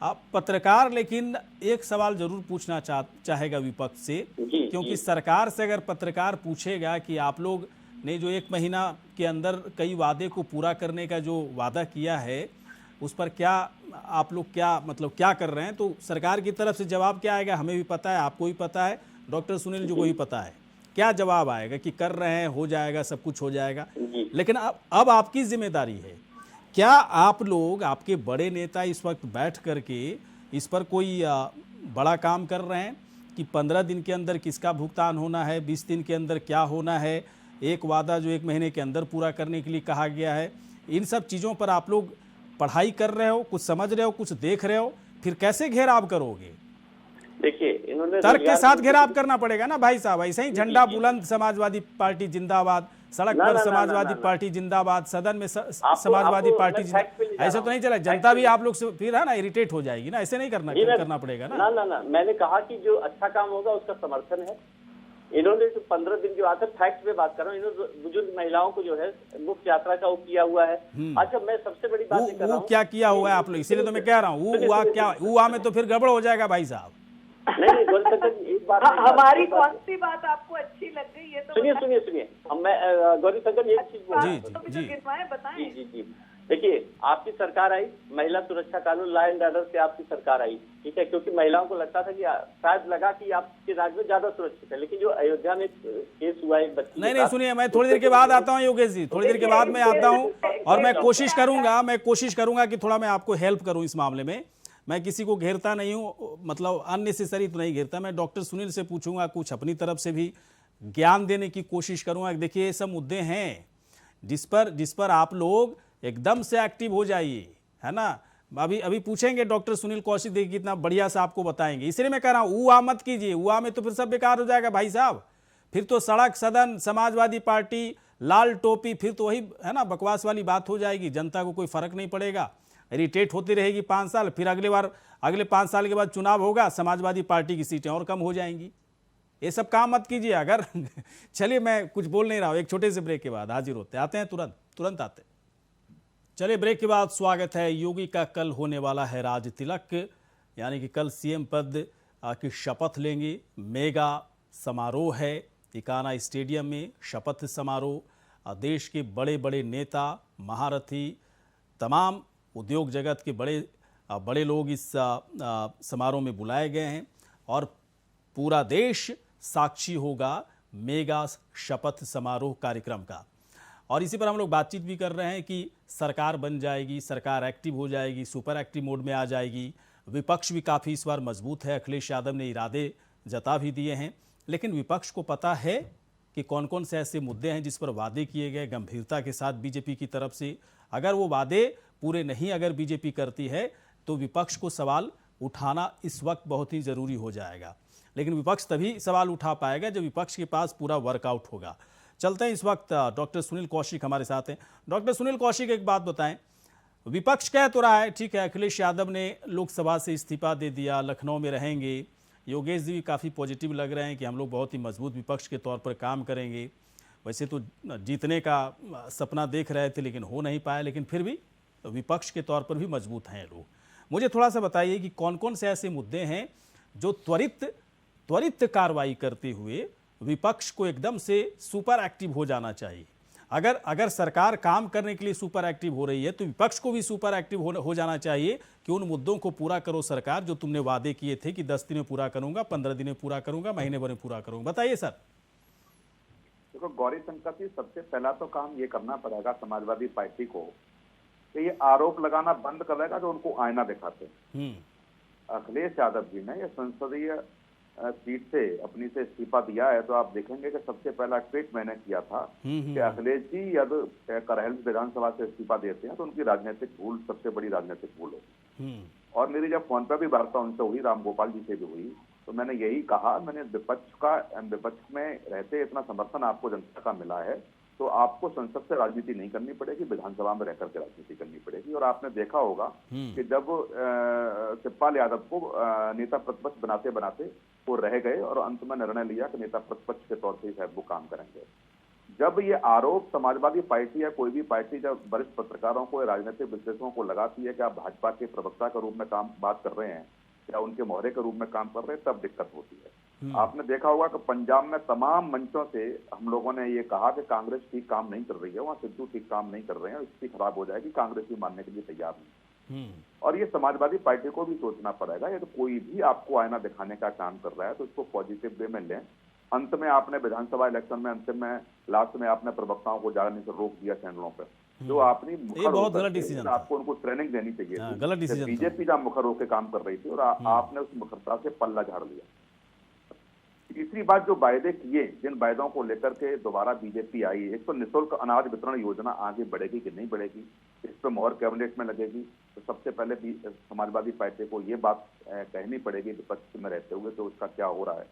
आप पत्रकार लेकिन एक सवाल जरूर पूछना चाहेगा विपक्ष से, क्योंकि सरकार से अगर पत्रकार पूछेगा कि आप लोग ने जो 1 महीना के अंदर कई वादे को पूरा करने का जो वादा किया है, उस पर क्या आप लोग क्या कर रहे हैं, तो सरकार की तरफ से जवाब क्या आएगा हमें भी पता है, आपको भी पता है, डॉक्टर सुनील जी को भी पता है क्या जवाब आएगा कि कर रहे हैं, हो जाएगा, सब कुछ हो जाएगा। लेकिन अब आपकी जिम्मेदारी है, क्या आप लोग, आपके बड़े नेता इस वक्त बैठ करके इस पर कोई बड़ा काम कर रहे हैं कि 15 दिन के अंदर किसका भुगतान होना है, 20 दिन के अंदर क्या होना है, एक वादा जो 1 महीने के अंदर पूरा करने के लिए कहा गया है, इन सब चीज़ों पर आप लोग पढ़ाई कर रहे हो, कुछ समझ रहे हो, कुछ देख रहे हो, फिर कैसे घेराव करोगे? देखिए, इन्होंने तर्क के साथ घेराव करना पड़ेगा ना भाई साहब। ऐसे ही झंडा बुलंद समाजवादी पार्टी जिंदाबाद, सड़क पर समाजवादी पार्टी जिंदाबाद, सदन में समाजवादी पार्टी जिंदाबाद, ऐसे तो नहीं चला। जनता भी आप लोग से फिर है ना इरिटेट हो जाएगी ना, ऐसे नहीं करना पड़ेगा ना। ना, मैंने कहा कि जो अच्छा काम होगा उसका समर्थन है। इन्होंने जो 15 दिन की बात है, फैक्ट पे बात कर रहा हूँ, इन्होंने बुजुर्ग महिलाओं को जो है मुफ्त यात्रा का वो किया हुआ है। अच्छा, मैं सबसे बड़ी बात कर रहा हूँ, क्या किया हुआ है आप लोग, इसीलिए तो मैं कह रहा हूँ, हुआ में तो फिर गड़बड़ हो जाएगा भाई साहब। नहीं, एक बात हमारी कौन सी बात आपको अच्छी लग गई, ये तो सुनिए। मैं गौरी शंकर एक चीज बोल बताएं। जी। देखिए, आपकी सरकार आई, महिला सुरक्षा कानून लॉ एंड ऑर्डर से आपकी सरकार आई, ठीक है, क्योंकि महिलाओं को लगता था कि शायद लगा कि आपके राज्य में ज्यादा सुरक्षित है, लेकिन जो अयोध्या में केस हुआ एक बच्ची, नहीं सुनिए, मैं थोड़ी देर के बाद आता हूँ योगेश जी, थोड़ी देर के बाद मैं आता हूँ, और मैं कोशिश करूंगा कि थोड़ा मैं आपको हेल्प करूँ इस मामले में। मैं किसी को घेरता नहीं हूँ, मतलब अननेसेसरी तो नहीं घेरता। मैं डॉक्टर सुनील से पूछूंगा, कुछ अपनी तरफ से भी ज्ञान देने की कोशिश करूंगा। देखिए, ये सब मुद्दे हैं जिस पर आप लोग एकदम से एक्टिव हो जाइए, है ना। अभी पूछेंगे डॉक्टर सुनील कौशिक, देखिए कितना बढ़िया से आपको बताएंगे। इसलिए मैं कह रहा हूँ हुआ मत कीजिए, हुआ में तो फिर सब बेकार हो जाएगा भाई साहब। फिर तो सड़क, सदन, समाजवादी पार्टी, लाल टोपी, फिर तो वही है ना बकवास वाली बात हो जाएगी। जनता को कोई फर्क नहीं पड़ेगा, इरिटेट होती रहेगी 5 साल, फिर अगले 5 साल के बाद चुनाव होगा, समाजवादी पार्टी की सीटें और कम हो जाएंगी। ये सब काम मत कीजिए अगर चलिए, मैं कुछ बोल नहीं रहा हूँ, एक छोटे से ब्रेक के बाद हाजिर होते, आते हैं तुरंत आते हैं। चलिए, ब्रेक के बाद स्वागत है। योगी का कल होने वाला है राज तिलक, यानी कि कल सीएम पद की शपथ लेंगे। मेगा समारोह है इकाना स्टेडियम में, शपथ समारोह। देश के बड़े बड़े नेता, महारथी, तमाम उद्योग जगत के बड़े लोग इस समारोह में बुलाए गए हैं, और पूरा देश साक्षी होगा मेगा शपथ समारोह कार्यक्रम का। और इसी पर हम लोग बातचीत भी कर रहे हैं कि सरकार बन जाएगी, सरकार एक्टिव हो जाएगी, सुपर एक्टिव मोड में आ जाएगी। विपक्ष भी काफ़ी इस बार मजबूत है, अखिलेश यादव ने इरादे जता भी दिए हैं। लेकिन विपक्ष को पता है कि कौन कौन से ऐसे मुद्दे हैं जिस पर वादे किए गए गंभीरता के साथ बीजेपी की तरफ से। अगर वो वादे पूरे नहीं अगर बीजेपी करती है तो विपक्ष को सवाल उठाना इस वक्त बहुत ही ज़रूरी हो जाएगा। लेकिन विपक्ष तभी सवाल उठा पाएगा जब विपक्ष के पास पूरा वर्कआउट होगा। चलते हैं, इस वक्त डॉक्टर सुनील कौशिक हमारे साथ हैं। डॉक्टर सुनील कौशिक, एक बात बताएं, विपक्ष कह तो रहा है, ठीक है, अखिलेश यादव ने लोकसभा से इस्तीफा दे दिया, लखनऊ में रहेंगे। योगेश जी भी काफ़ी पॉजिटिव लग रहे हैं कि हम लोग बहुत ही मजबूत विपक्ष के तौर पर काम करेंगे। वैसे तो जीतने का सपना देख रहे थे लेकिन हो नहीं पाया, लेकिन फिर भी विपक्ष के तौर पर भी मजबूत हैं लोग। मुझे थोड़ा सा बताइए कि कौन कौन से ऐसे मुद्दे हैं जो त्वरित कार्रवाई करते हुए विपक्ष को एकदम से सुपर एक्टिव हो जाना चाहिए। अगर सरकार काम करने के लिए सुपर एक्टिव हो रही है तो विपक्ष को भी सुपर एक्टिव हो जाना चाहिए कि उन मुद्दों को पूरा करो सरकार, जो तुमने वादे किए थे कि 10 दिन में पूरा करूंगा, 15 दिन में पूरा करूंगा, महीने भर में पूरा करूंगा। बताइए सर। देखो गौरी शंकर जी, सबसे पहला तो काम ये करना पड़ेगा समाजवादी पार्टी को कि ये आरोप लगाना बंद करेगा जो उनको आईना दिखाते हैं। अखिलेश यादव जी ने ये संसदीय सीट से अपनी से इस्तीफा दिया है, तो आप देखेंगे कि सबसे पहला ट्वीट मैंने किया था कि अखिलेश जी यदि करहल विधानसभा से इस्तीफा देते हैं तो उनकी राजनीतिक भूल सबसे बड़ी राजनीतिक भूल होगी। और मेरी जब फोन पर भी वार्ता उनसे हुई, राम गोपाल जी से भी हुई, तो मैंने यही कहा, मैंने विपक्ष में रहते इतना समर्थन आपको जनता का मिला है तो आपको संसद से राजनीति नहीं करनी पड़ेगी, विधानसभा में रह करके राजनीति करनी पड़ेगी। और आपने देखा होगा कि जब शिवपाल यादव को नेता प्रतिपक्ष बनाते बनाते वो रह गए और अंत में निर्णय लिया कि नेता प्रतिपक्ष के तौर पर शायद वो काम करेंगे। जब ये आरोप समाजवादी पार्टी या कोई भी पार्टी जब वरिष्ठ पत्रकारों को, राजनीतिक विश्लेषकों को लगाती है कि आप भाजपा के प्रवक्ता के रूप में बात कर रहे हैं या उनके मोहरे के रूप में काम कर रहे हैं, तब दिक्कत होती है। आपने देखा होगा कि पंजाब में तमाम मंचों से हम लोगों ने ये कहा कि कांग्रेस ठीक काम नहीं कर रही है, वहां सिद्धू ठीक काम नहीं कर रहे हैं, स्थिति खराब हो जाएगी, कांग्रेस भी मानने के लिए तैयार नहीं। और ये समाजवादी पार्टी को भी सोचना पड़ेगा, ये तो कोई भी आपको आईना दिखाने का काम कर रहा है तो इसको पॉजिटिव वे में लें। अंत में आपने विधानसभा इलेक्शन में अंतिम में लास्ट में आपने प्रवक्ताओं को जाने से रोक दिया चैनलों पर, जो आपने ये बहुत गलत डिसीजन, आपको उनको ट्रेनिंग देनी चाहिए थी। गलत डिसीजन। बीजेपी जहां मुखर होकर काम कर रही थी और आपने उस मुखरता से पल्ला झाड़ लिया। तीसरी बात, जो वायदे किए, जिन वायदों को लेकर के दोबारा बीजेपी आई, एक तो निःशुल्क अनाज वितरण योजना आगे बढ़ेगी कि नहीं बढ़ेगी, इस पर मोहर कैबिनेट में लगेगी। तो सबसे पहले भी समाजवादी पार्टी को ये बात कहनी पड़ेगी विपक्ष में रहते हुए, तो उसका क्या हो रहा है।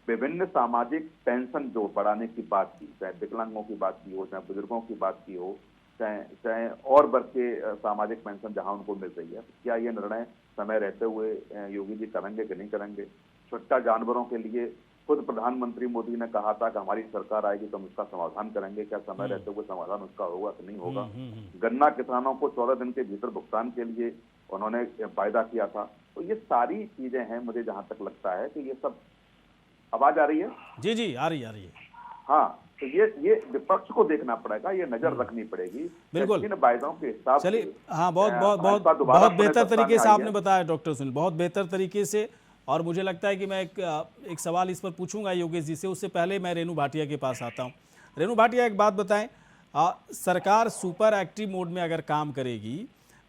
विभिन्न सामाजिक पेंशन जो बढ़ाने की बात की, चाहे विकलांगों की बात की हो, चाहे बुजुर्गों की बात की हो, चाहे और वर्ग के सामाजिक पेंशन जहां उनको मिल रही है, क्या ये निर्णय समय रहते हुए योगी जी करेंगे कि नहीं करेंगे। छुट्टा जानवरों के लिए खुद प्रधानमंत्री मोदी ने कहा था कि हमारी सरकार आएगी तो हम उसका समाधान करेंगे, क्या समय रहते हुए समाधान उसका होगा कि नहीं होगा। गन्ना किसानों को 14 दिन के भीतर भुगतान के लिए उन्होंने वायदा किया था। तो ये सारी चीजें हैं, मुझे जहां तक लगता है कि ये सब, आवाज आ रही है? जी जी आ रही है। हाँ, तो ये विपक्ष को देखना पड़ेगा, ये नजर रखनी पड़ेगी बिल्कुल इन वायदों के हिसाब से। चलिए, हाँ, बहुत बेहतर तरीके से आपने बताया डॉक्टर सुनील, बहुत बेहतर तरीके से। और मुझे लगता है कि मैं एक सवाल इस पर पूछूंगा योगेश जी से, उससे पहले मैं रेणु भाटिया के पास आता हूँ। रेणु भाटिया, एक बात बताएं, सरकार सुपर एक्टिव मोड में अगर काम करेगी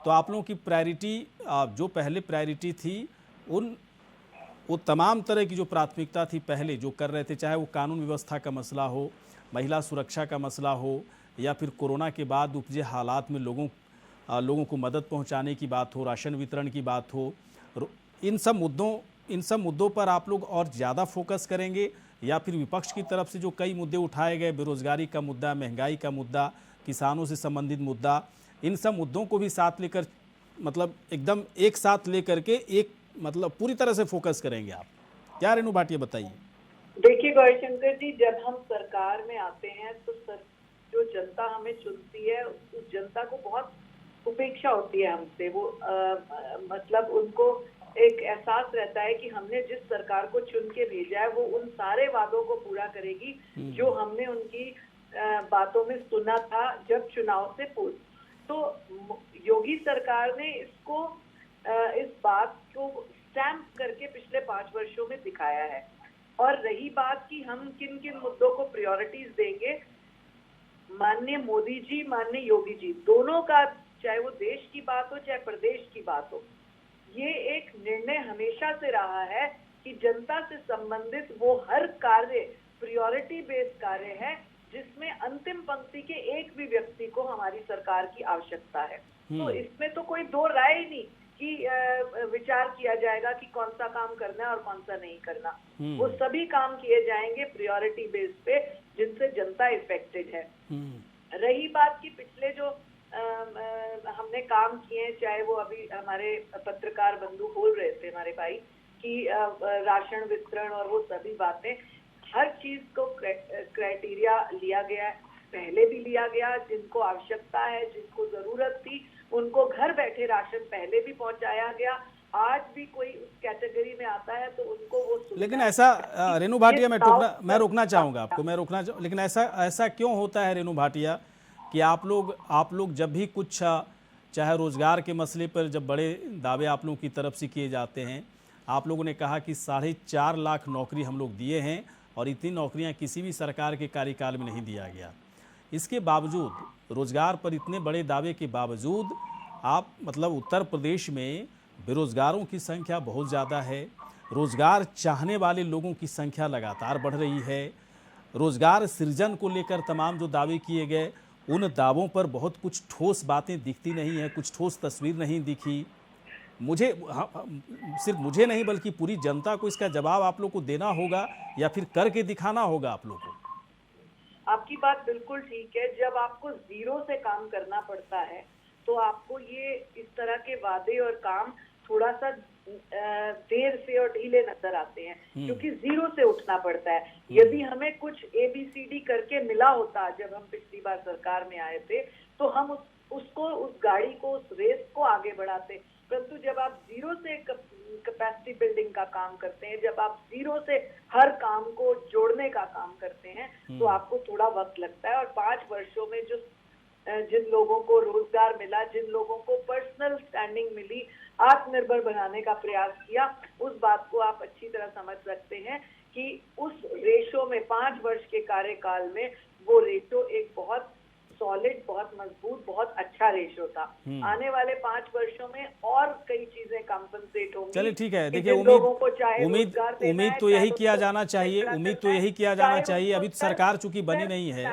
तो आप लोगों की प्रायोरिटी, जो पहले प्रायोरिटी थी, वो तमाम तरह की जो प्राथमिकता थी पहले जो कर रहे थे, चाहे वो कानून व्यवस्था का मसला हो, महिला सुरक्षा का मसला हो, या फिर कोरोना के बाद उपजे हालात में लोगों को मदद पहुंचाने की बात हो, राशन वितरण की बात हो, इन सब मुद्दों पर आप लोग और ज़्यादा फोकस करेंगे, या फिर विपक्ष की तरफ से जो कई मुद्दे उठाए गए, बेरोजगारी का मुद्दा, महंगाई का मुद्दा, किसानों से संबंधित मुद्दा, इन सब मुद्दों को भी साथ लेकर, मतलब एकदम एक साथ लेकर के एक मतलब पूरी तरह से फोकस करेंगे आप? क्या रेणु भाटिया बताइए। देखिए गौरीशंकर जी, जब हम सरकार में आते हैं तो जो जनता हमें चुनती है उस जनता को बहुत उपेक्षा होती है हमसे। वो मतलब उनको एक एहसास रहता है कि हमने जिस सरकार को चुन के भेजा है वो उन सारे वादों को पूरा करेगी जो हमने उनकी बातों में सुना था जब चुनाव से पूर्व। तो योगी सरकार ने इसको इस बात को स्टैम्प करके पिछले 5 वर्षों में दिखाया है। और रही बात कि हम किन किन मुद्दों को प्रायोरिटीज देंगे, माननीय मोदी जी, माननीय योगी जी, दोनों का, चाहे वो देश की बात हो चाहे प्रदेश की बात हो, ये एक निर्णय हमेशा से रहा है कि जनता से संबंधित वो हर कार्य प्रायोरिटी बेस्ड कार्य है जिसमें अंतिम पंक्ति के एक भी व्यक्ति को हमारी सरकार की आवश्यकता है। तो इसमें तो कोई दो राय ही नहीं कि विचार किया जाएगा कि कौन सा काम करना है और कौन सा नहीं करना। वो सभी काम किए जाएंगे प्रायोरिटी बेस पे जिनसे जनता इफेक्टेड है। रही बात कि पिछले जो हमने काम किए, चाहे वो अभी हमारे पत्रकार बंधु बोल रहे थे हमारे भाई कि राशन वितरण और वो सभी बातें, हर चीज को क्राइटेरिया लिया गया, पहले भी लिया गया। जिनको आवश्यकता है, जिनको जरूरत थी, उनको घर बैठे राशन पहले भी पहुंचाया गया। आज भी कोई उस कैटेगरी में आता है तो उनको वो, लेकिन ऐसा रेणु भाटिया, मैं रोकना चाहूँगा आपको, लेकिन ऐसा क्यों होता है रेणु भाटिया कि आप लोग जब भी कुछ, चाहे रोजगार के मसले पर जब बड़े दावे आप लोगों की तरफ से किए जाते हैं, आप लोगों ने कहा कि 4.5 लाख नौकरी हम लोग दिए हैं और इतनी नौकरियां किसी भी सरकार के कार्यकाल में नहीं दिया गया। इसके बावजूद, रोजगार पर इतने बड़े दावे के बावजूद, आप मतलब उत्तर प्रदेश में बेरोजगारों की संख्या बहुत ज़्यादा है, रोजगार चाहने वाले लोगों की संख्या लगातार बढ़ रही है, रोजगार सृजन को लेकर तमाम जो दावे किए गए उन दावों पर बहुत कुछ ठोस बातें दिखती नहीं है, कुछ ठोस तस्वीर नहीं दिखी। मुझे सिर्फ मुझे नहीं बल्कि पूरी जनता को इसका जवाब आप लोग को देना होगा या फिर करके दिखाना होगा आप लोग को। आपकी बात बिल्कुल ठीक है। जब आपको जीरो से काम करना पड़ता है तो आपको ये इस तरह के वादे और काम थोड़ा सा देर से और ढीले नजर आते हैं, क्योंकि जीरो से उठना पड़ता है। यदि हमें कुछ ABCD करके मिला होता जब हम पिछली बार सरकार में आए थे, तो हम उस गाड़ी को, उस रेस को आगे बढ़ाते। परंतु जब आप जीरो से कैपेसिटी बिल्डिंग का काम करते हैं, जब आप जीरो से हर काम को जोड़ने का काम करते हैं, तो आपको थोड़ा वक्त लगता है। और 5 वर्षों में जिन लोगों को रोजगार मिला, जिन लोगों को पर्सनल स्टैंडिंग मिली, आत्मनिर्भर बनाने का प्रयास किया, उस बात को आप अच्छी तरह समझ सकते हैं कि उस रेशो में 5 वर्ष के कार्यकाल में वो रेशो एक बहुत सॉलिड, बहुत मजबूत, बहुत अच्छा रेशो था। आने वाले 5 वर्षों में और कई चीजें कंपनसेट होंगी। चलिए ठीक है, देखिए उम्मीद तो यही किया जाना चाहिए, उम्मीद तो यही किया जाना चाहिए। अभी तो सरकार चूंकि बनी नहीं है,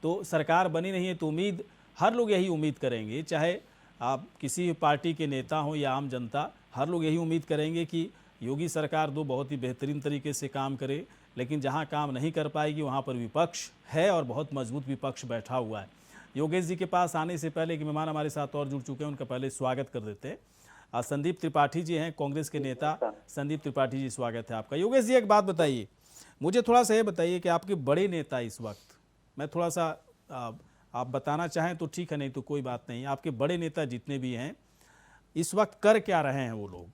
तो सरकार बनी नहीं है तो उम्मीद हर लोग यही उम्मीद करेंगे, चाहे आप किसी पार्टी के नेता हो या आम जनता, हर लोग यही उम्मीद करेंगे कि योगी सरकार बहुत ही बेहतरीन तरीके से काम करे। लेकिन जहां काम नहीं कर पाएगी वहां पर विपक्ष है और बहुत मजबूत विपक्ष बैठा हुआ है। योगेश जी के पास आने से पहले कि मेहमान हमारे साथ और जुड़ चुके हैं, उनका पहले स्वागत कर देते हैं। संदीप त्रिपाठी जी हैं, कांग्रेस के नेता। संदीप त्रिपाठी जी, स्वागत है आपका। योगेश जी, एक बात बताइए, मुझे थोड़ा सा ये बताइए कि आपके बड़े नेता इस वक्त, मैं थोड़ा सा आप बताना चाहें तो ठीक है, नहीं तो कोई बात नहीं, आपके बड़े नेता जितने भी हैं इस वक्त कर क्या रहे हैं वो लोग।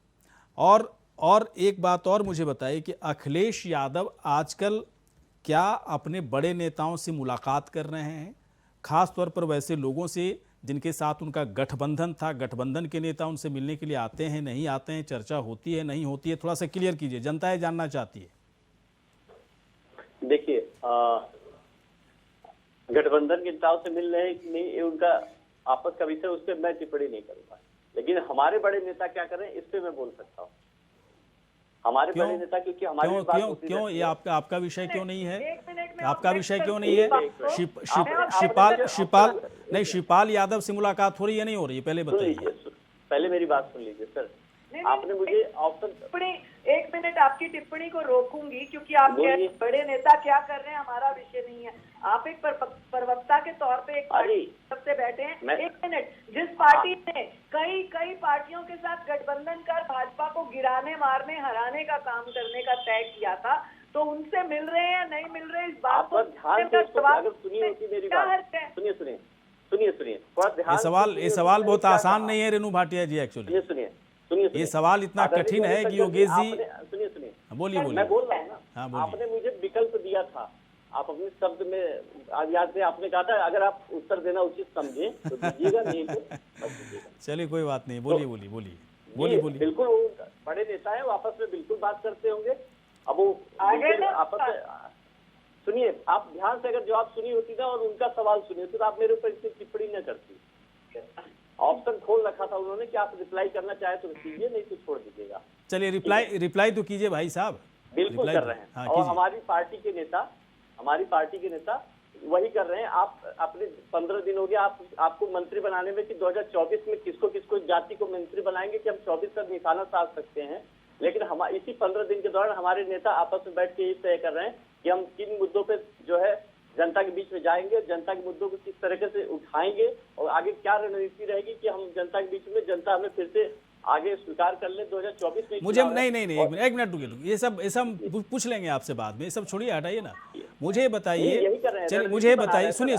और एक बात और मुझे बताइए कि अखिलेश यादव आजकल क्या अपने बड़े नेताओं से मुलाकात कर रहे हैं, खास तौर पर वैसे लोगों से जिनके साथ उनका गठबंधन था, गठबंधन के नेता उनसे मिलने के लिए आते हैं, नहीं आते हैं, चर्चा होती है, नहीं होती है, थोड़ा सा क्लियर कीजिए, जनता ये जानना चाहती है। देखिए, गठबंधन के नेताओं से मिल रहे हैं कि नहीं, ये उनका आपस का विषय, उस पर मैं टिप्पणी नहीं करूंगा। लेकिन हमारे बड़े नेता क्या कर रहे हैं, इस पे मैं बोल सकता हूँ। हमारे बड़े नेता, क्योंकि हमारी क्यों ये आपका विषय क्यों नहीं है? आपका विषय क्यों नहीं है? शिपाल यादव से मुलाकात हो रही है, नहीं हो रही है? पहले बताइए, पहले मेरी बात सुन लीजिए सर। आपने मुझे टिप्पणी, 1 मिनट आपकी टिप्पणी को रोकूंगी, क्योंकि आप बड़े नेता क्या कर रहे हैं हमारा विषय नहीं है। आप एक प्रवक्ता के तौर पे एक पार्टी सबसे बैठे हैं। 1 मिनट, जिस पार्टी ने कई पार्टियों के साथ गठबंधन कर भाजपा को गिराने, मारने, हराने का काम करने का तय किया था, तो उनसे मिल रहे हैं या नहीं मिल रहे, इस बात को ध्यान से सुनिए मेरी बात, सुनिए ये सवाल बहुत आसान नहीं है रेणु भाटिया जी, एक्चुअली सुनिए, ये सवाल इतना कठिन है कि योगेश जी, सुनिए, बोलिए। मैं बोल रहा हूँ ना, हाँ, आपने मुझे विकल्प दिया था, आप अपने शब्द में आज याद से आपने कहा था अगर आप उत्तर देना उचित समझे तो दीजिएगा, नहीं तो मत दीजिएगा। चलिए कोई बात नहीं, बोलिए। बिल्कुल, वो बड़े नेता है, वो आपस में बिल्कुल बात करते होंगे। अब वो आपस में, सुनिए, आप ध्यान से अगर जवाब सुनी होती ना और उनका सवाल सुनिए तो आप मेरे ऊपर इतनी टिप्पणी न करती। ऑप्शन खोल रखा था उन्होंने कि आप रिप्लाई करना चाहे तो कीजिए, नहीं तो छोड़ दीजिएगा। चलिए रिप्लाई तो कीजिए भाई साहब। बिल्कुल कर रहे हैं। हाँ, और हमारी पार्टी के नेता वही कर रहे हैं। आप अपने 15 दिन हो गया आपको मंत्री बनाने में कि 2024 में किसको जाति को मंत्री बनाएंगे कि हम 24 तक निशाना साध सकते हैं। लेकिन हम इसी 15 दिन के दौरान हमारे नेता आपस में बैठ के ये तय कर रहे हैं कि हम किन मुद्दों पे जो है जनता के बीच में जाएंगे, जनता के मुद्दों को किस तरीके से उठाएंगे और आगे क्या रणनीति रहेगी कि हम जनता के बीच में, जनता हमें फिर से आगे स्वीकार कर ले 2024 में। मुझे नहीं, एक मिनट रुकिए, ये सब पूछ लेंगे आपसे बाद में, ये सब छोड़िए, हटाइए ना। मुझे बताइए, चलिए मुझे बताइए, सुनिए,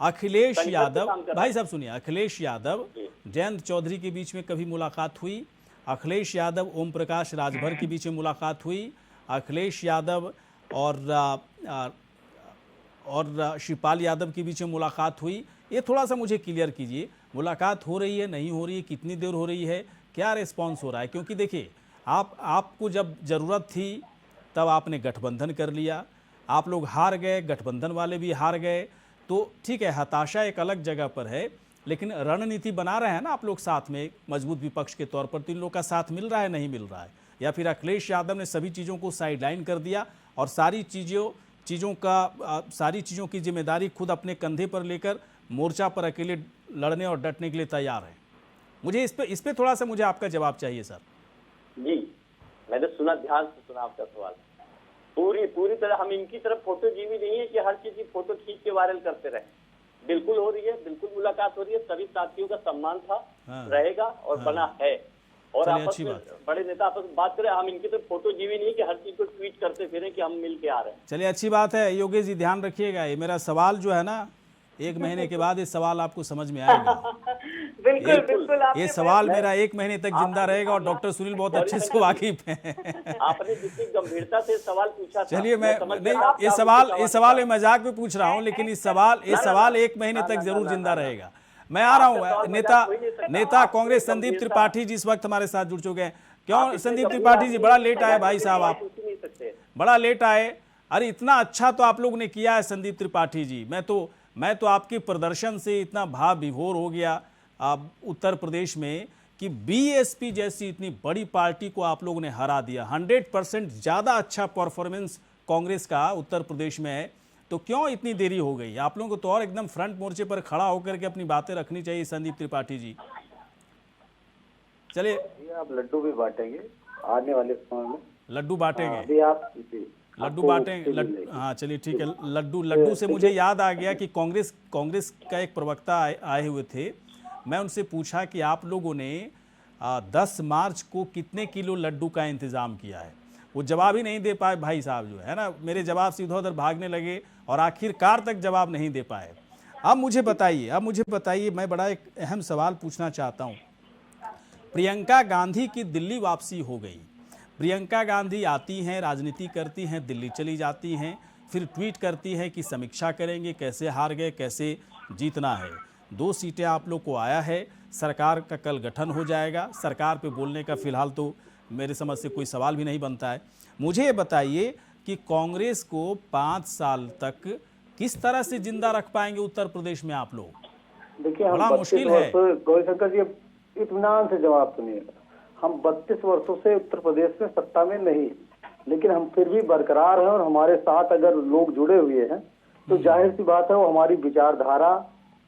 अखिलेश यादव, भाई साहब सुनिए, अखिलेश यादव जयंत चौधरी के बीच में कभी मुलाकात हुई? अखिलेश यादव ओम प्रकाश राजभर के बीच में मुलाकात हुई? अखिलेश यादव और शिवपाल यादव के बीच में मुलाकात हुई? ये थोड़ा सा मुझे क्लियर कीजिए, मुलाकात हो रही है, नहीं हो रही है, कितनी देर हो रही है, क्या रिस्पॉन्स हो रहा है? क्योंकि देखिए, आपको जब ज़रूरत थी तब आपने गठबंधन कर लिया, आप लोग हार गए, गठबंधन वाले भी हार गए, तो ठीक है, हताशा एक अलग जगह पर है, लेकिन रणनीति बना रहे हैं ना आप लोग साथ में, मजबूत विपक्ष के तौर पर। तो इन लोग का साथ मिल रहा है, नहीं मिल रहा है? या फिर अखिलेश यादव ने सभी चीज़ों को साइडलाइन कर दिया और सारी चीज़ों की जिम्मेदारी खुद अपने कंधे पर लेकर मोर्चा पर अकेले लड़ने और डटने के लिए तैयार है? मुझे इस पे थोड़ा सा मुझे आपका जवाब चाहिए सर। जी, मैंने सुना, ध्यान से सुना आपका सवाल। पूरी तरह हम इनकी तरफ फोटो जीवी नहीं है कि हर चीज की फोटो खींच के वायरल करते रहे। बिल्कुल हो रही है, बिल्कुल मुलाकात हो रही है, सभी साथियों का सम्मान था, रहेगा और बना है। और आपस में बड़े नेता आपस में बात करें, हम इनकी तरफ फोटो जीवी नहीं कि हर चीज को ट्वीट करते फिरें कि हम मिल के आ रहे हैं। चलिए, अच्छी बात है योगेश जी, ध्यान रखिएगा। ये मेरा सवाल जो है ना, 1 महीने के बाद ये सवाल आपको समझ में आएगा। बिल्कुल बिल्कुल, ये सवाल मेरा 1 महीने तक जिंदा रहेगा और डॉक्टर सुनील बहुत अच्छे से वाकिफ हैं। आपने जितनी गंभीरता से सवाल पूछा था, चलिए, मैं नहीं, ये सवाल मैं मजाक में पूछ रहा हूँ, लेकिन ये सवाल 1 महीने तक जरूर जिंदा रहेगा। मैं आ रहा हूँ, नेता कांग्रेस संदीप त्रिपाठी जी इस वक्त हमारे साथ जुड़ चुके हैं। क्यों संदीप त्रिपाठी जी, बड़ा लेट आए भाई साहब, आप बड़ा लेट आए। अरे इतना अच्छा तो आप लोग ने किया है संदीप त्रिपाठी जी, मैं तो आपके प्रदर्शन से इतना भाव विभोर हो गया उत्तर प्रदेश में कि बीएसपी जैसी इतनी बड़ी पार्टी को आप लोगों ने हरा दिया। 100% ज़्यादा अच्छा परफॉर्मेंस कांग्रेस का उत्तर प्रदेश में है, तो क्यों इतनी देरी हो गई? आप लोगों को तो और एकदम फ्रंट मोर्चे पर खड़ा होकर के अपनी बातें रखनी चाहिए संदीप त्रिपाठी जी। चलिए, आप लड्डू भी बांटेंगे आने वाले समय में? लड्डू बांटेंगे? अभी आप लड्डू बांटेंगे? हाँ चलिए ठीक है। लड्डू से मुझे याद आ गया कि कांग्रेस का एक प्रवक्ता आए हुए थे। मैं उनसे पूछा कि आप लोगों ने 10 मार्च को कितने किलो लड्डू का इंतजाम किया है। वो जवाब ही नहीं दे पाए भाई साहब, जो है ना, मेरे जवाब से इधर उधर भागने लगे और आखिरकार तक जवाब नहीं दे पाए। अब मुझे बताइए, मैं बड़ा एक अहम सवाल पूछना चाहता हूँ। प्रियंका गांधी की दिल्ली वापसी हो गई। प्रियंका गांधी आती हैं, राजनीति करती हैं, दिल्ली चली जाती हैं, फिर ट्वीट करती हैं कि समीक्षा करेंगे, कैसे हार गए, कैसे जीतना है। 2 सीटें आप लोग को आया है, सरकार का कल गठन हो जाएगा। सरकार पे बोलने का फिलहाल तो मेरे समझ से कोई सवाल भी नहीं बनता है। मुझे ये बताइए कि कांग्रेस को 5 साल तक किस तरह से जिंदा रख पाएंगे उत्तर प्रदेश में आप लोग? देखिए, बड़ा मुश्किल है। गौरीशंकर जी, इत्मीनान से जवाब सुनिएगा। हम 32 वर्षों से उत्तर प्रदेश में सत्ता में नहीं, लेकिन हम फिर भी बरकरार हैं और हमारे साथ अगर लोग जुड़े हुए हैं तो जाहिर सी बात है वो हमारी विचारधारा,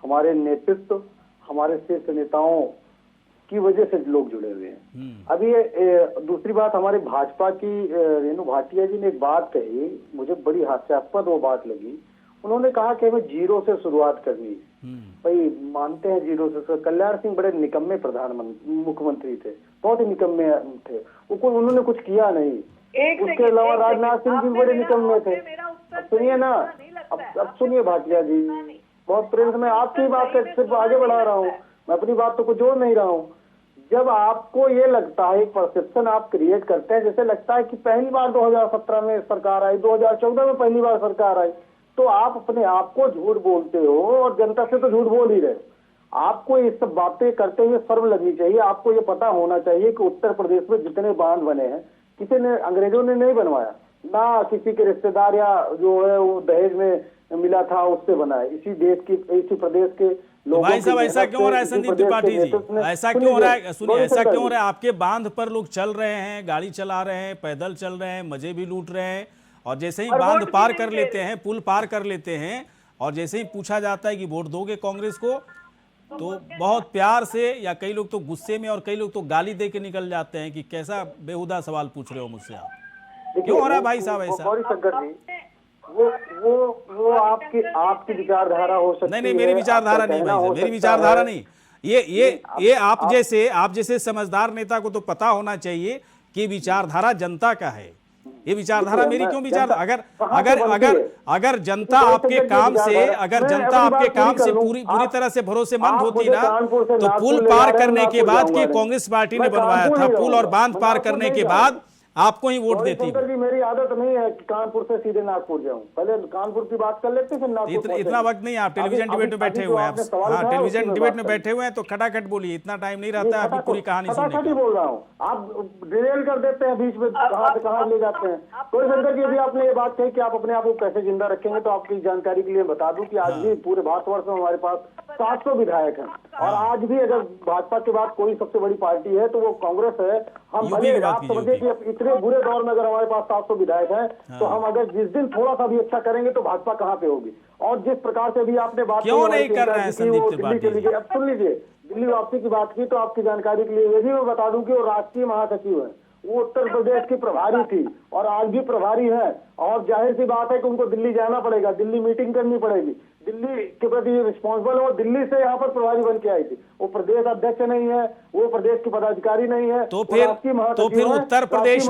हमारे नेतृत्व, हमारे शीर्ष नेताओं की वजह से लोग जुड़े हुए हैं। अभी दूसरी बात, हमारे भाजपा की रेणु भाटिया जी ने एक बात कही, मुझे बड़ी हास्यास्पद वो बात लगी। उन्होंने कहा कि हमें जीरो से शुरुआत करनी है। भाई मानते हैं जीरो से, कल्याण सिंह बड़े निकम्मे मुख्यमंत्री थे, बहुत ही निकम्मे थे, उन्होंने कुछ किया नहीं। उसके अलावा राजनाथ सिंह जी बड़े निकम्मे थे। सुनिए ना, अब सुनिए भाटिया जी, बहुत प्रेम से मैं आपकी बात का सिर्फ आगे बढ़ा रहा हूँ, मैं अपनी बात तो कुछ जोड़ नहीं रहा हूँ। जब आपको ये लगता है, एक परसेप्शन आप क्रिएट करते हैं, जैसे लगता है कि पहली बार 2017 में सरकार आई, 2014 में पहली बार सरकार आई, तो आप अपने आप को झूठ बोलते हो और जनता से तो झूठ बोल ही रहे। आपको ये सब बातें करते हुए शर्म लगनी चाहिए। आपको ये पता होना चाहिए कि उत्तर प्रदेश में जितने बांध बने हैं, किसी ने, अंग्रेजों ने नहीं बनवाया, ना किसी के रिश्तेदार या जो है वो दहेज में मिला था उससे बना है। इसी देश की, इसी प्रदेश के लोगों। भाई साहब, ऐसा क्यों हो रहा है संदीप त्रिपाठी जी? ऐसा क्यों हो रहा है? सुनिए, ऐसा क्यों हो रहा है? आपके बांध पर लोग चल रहे हैं, गाड़ी चला रहे हैं, पैदल चल रहे हैं, मजे भी लूट रहे हैं, और जैसे ही बांध पार कर लेते हैं, पुल पार कर लेते हैं, और जैसे ही पूछा जाता है कि वोट दोगे कांग्रेस को, तो बहुत प्यार से, या कई लोग तो गुस्से में और कई लोग तो गाली दे के निकल जाते हैं कि कैसा बेहुदा सवाल पूछ रहे हो मुझसे आप। क्यों हो रहा है भाई साहब ऐसा? गौरीशंकर जी, वो आपकी विचारधारा हो सकती है। नहीं, मेरी विचारधारा नहीं भाई साहब, मेरी विचारधारा नहीं। ये आप जैसे समझदार नेता को तो पता होना चाहिए कि विचारधारा जनता का है। ये विचारधारा मेरी क्यों अगर जनता आपके काम से पूरी तरह से भरोसेमंद होती ना, तो पुल पार करने के बाद कि कांग्रेस पार्टी ने बनवाया था, पुल और बांध पार करने के बाद आपको ही वोट देती है। मेरी आदत नहीं है कि कानपुर से सीधे नागपुर जाऊं, पहले कानपुर की बात कर लेते फिर नागपुर। इतना वक्त नहीं, आप टेलीविजन डिबेट में बैठे हुए हैं। हाँ, टेलीविजन डिबेट में बैठे हुए हैं तो खटाखट बोलिए, इतना टाइम नहीं रहता है अभी पूरी कहानी सुनने का। बोल रहा हूँ, आप डिटेल कर देते हैं बीच में, कहाँ से कहाँ ले जाते हैं। गौरीशंकर जी, अभी आपने ये बात कही कि आप अपने आप को कैसे जिंदा रखेंगे, तो आपकी जानकारी के लिए बता दूं कि आज भी पूरे भारतवर्ष में हमारे पास 700 विधायक हैं, और आज भी अगर भाजपा के बाद कोई सबसे बड़ी पार्टी है तो वो कांग्रेस है। हम भले आप समझे कि इतने इतने बुरे दौर में अगर हमारे पास 700 विधायक हैं, तो हम अगर जिस दिन थोड़ा सा भी अच्छा करेंगे तो भाजपा कहाँ पे होगी। और जिस प्रकार से भी आपने बात क्यों नहीं कर रहे हैं संदीप दिल्ली त्रिपाठी चली गई। अब सुन लीजिए, दिल्ली वापसी की बात की तो आपकी जानकारी के लिए ये भी मैं बता दूं कि वो राष्ट्रीय महासचिव है, वो उत्तर प्रदेश की प्रभारी थी और आज भी प्रभारी है। और जाहिर सी बात है कि उनको दिल्ली जाना पड़ेगा, दिल्ली मीटिंग करनी पड़ेगी, दिल्ली के प्रति रिस्पॉन्सिबल है। वो दिल्ली से यहाँ पर प्रभारी बन के आई थी, वो प्रदेश अध्यक्ष नहीं है, वो प्रदेश की पदाधिकारी नहीं है। तो फिर उत्तर प्रदेश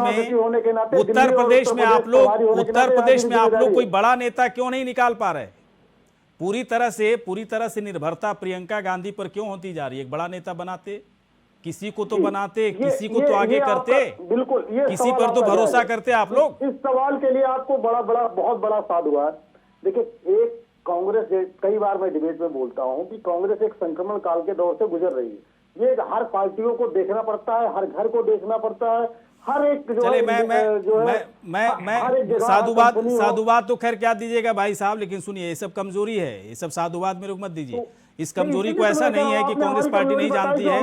में आप लोग कोई बड़ा नेता क्यों नहीं निकाल पा रहे? पूरी तरह से निर्भरता प्रियंका गांधी पर क्यों होती जा रही है? एक बड़ा नेता बनाते, किसी को तो बनाते, किसी को तो आगे करते, बिल्कुल किसी पर तो भरोसा करते आप लोग। इस सवाल के लिए आपको बहुत बड़ा साधुवाद। देखिए, एक कांग्रेस, कई बार मैं डिबेट में बोलता हूं कि कांग्रेस एक संक्रमण काल के दौर से गुजर रही है। ये हर पार्टियों को देखना पड़ता है, हर घर को देखना पड़ता है, हर एक जो चले मैं साधुवाद तो खैर क्या दीजिएगा भाई साहब, लेकिन सुनिए, ये सब कमजोरी है, ये सब साधुवाद मेरे को मत दीजिए। इस कमजोरी को ऐसा नहीं है कि कांग्रेस पार्टी नहीं जानती है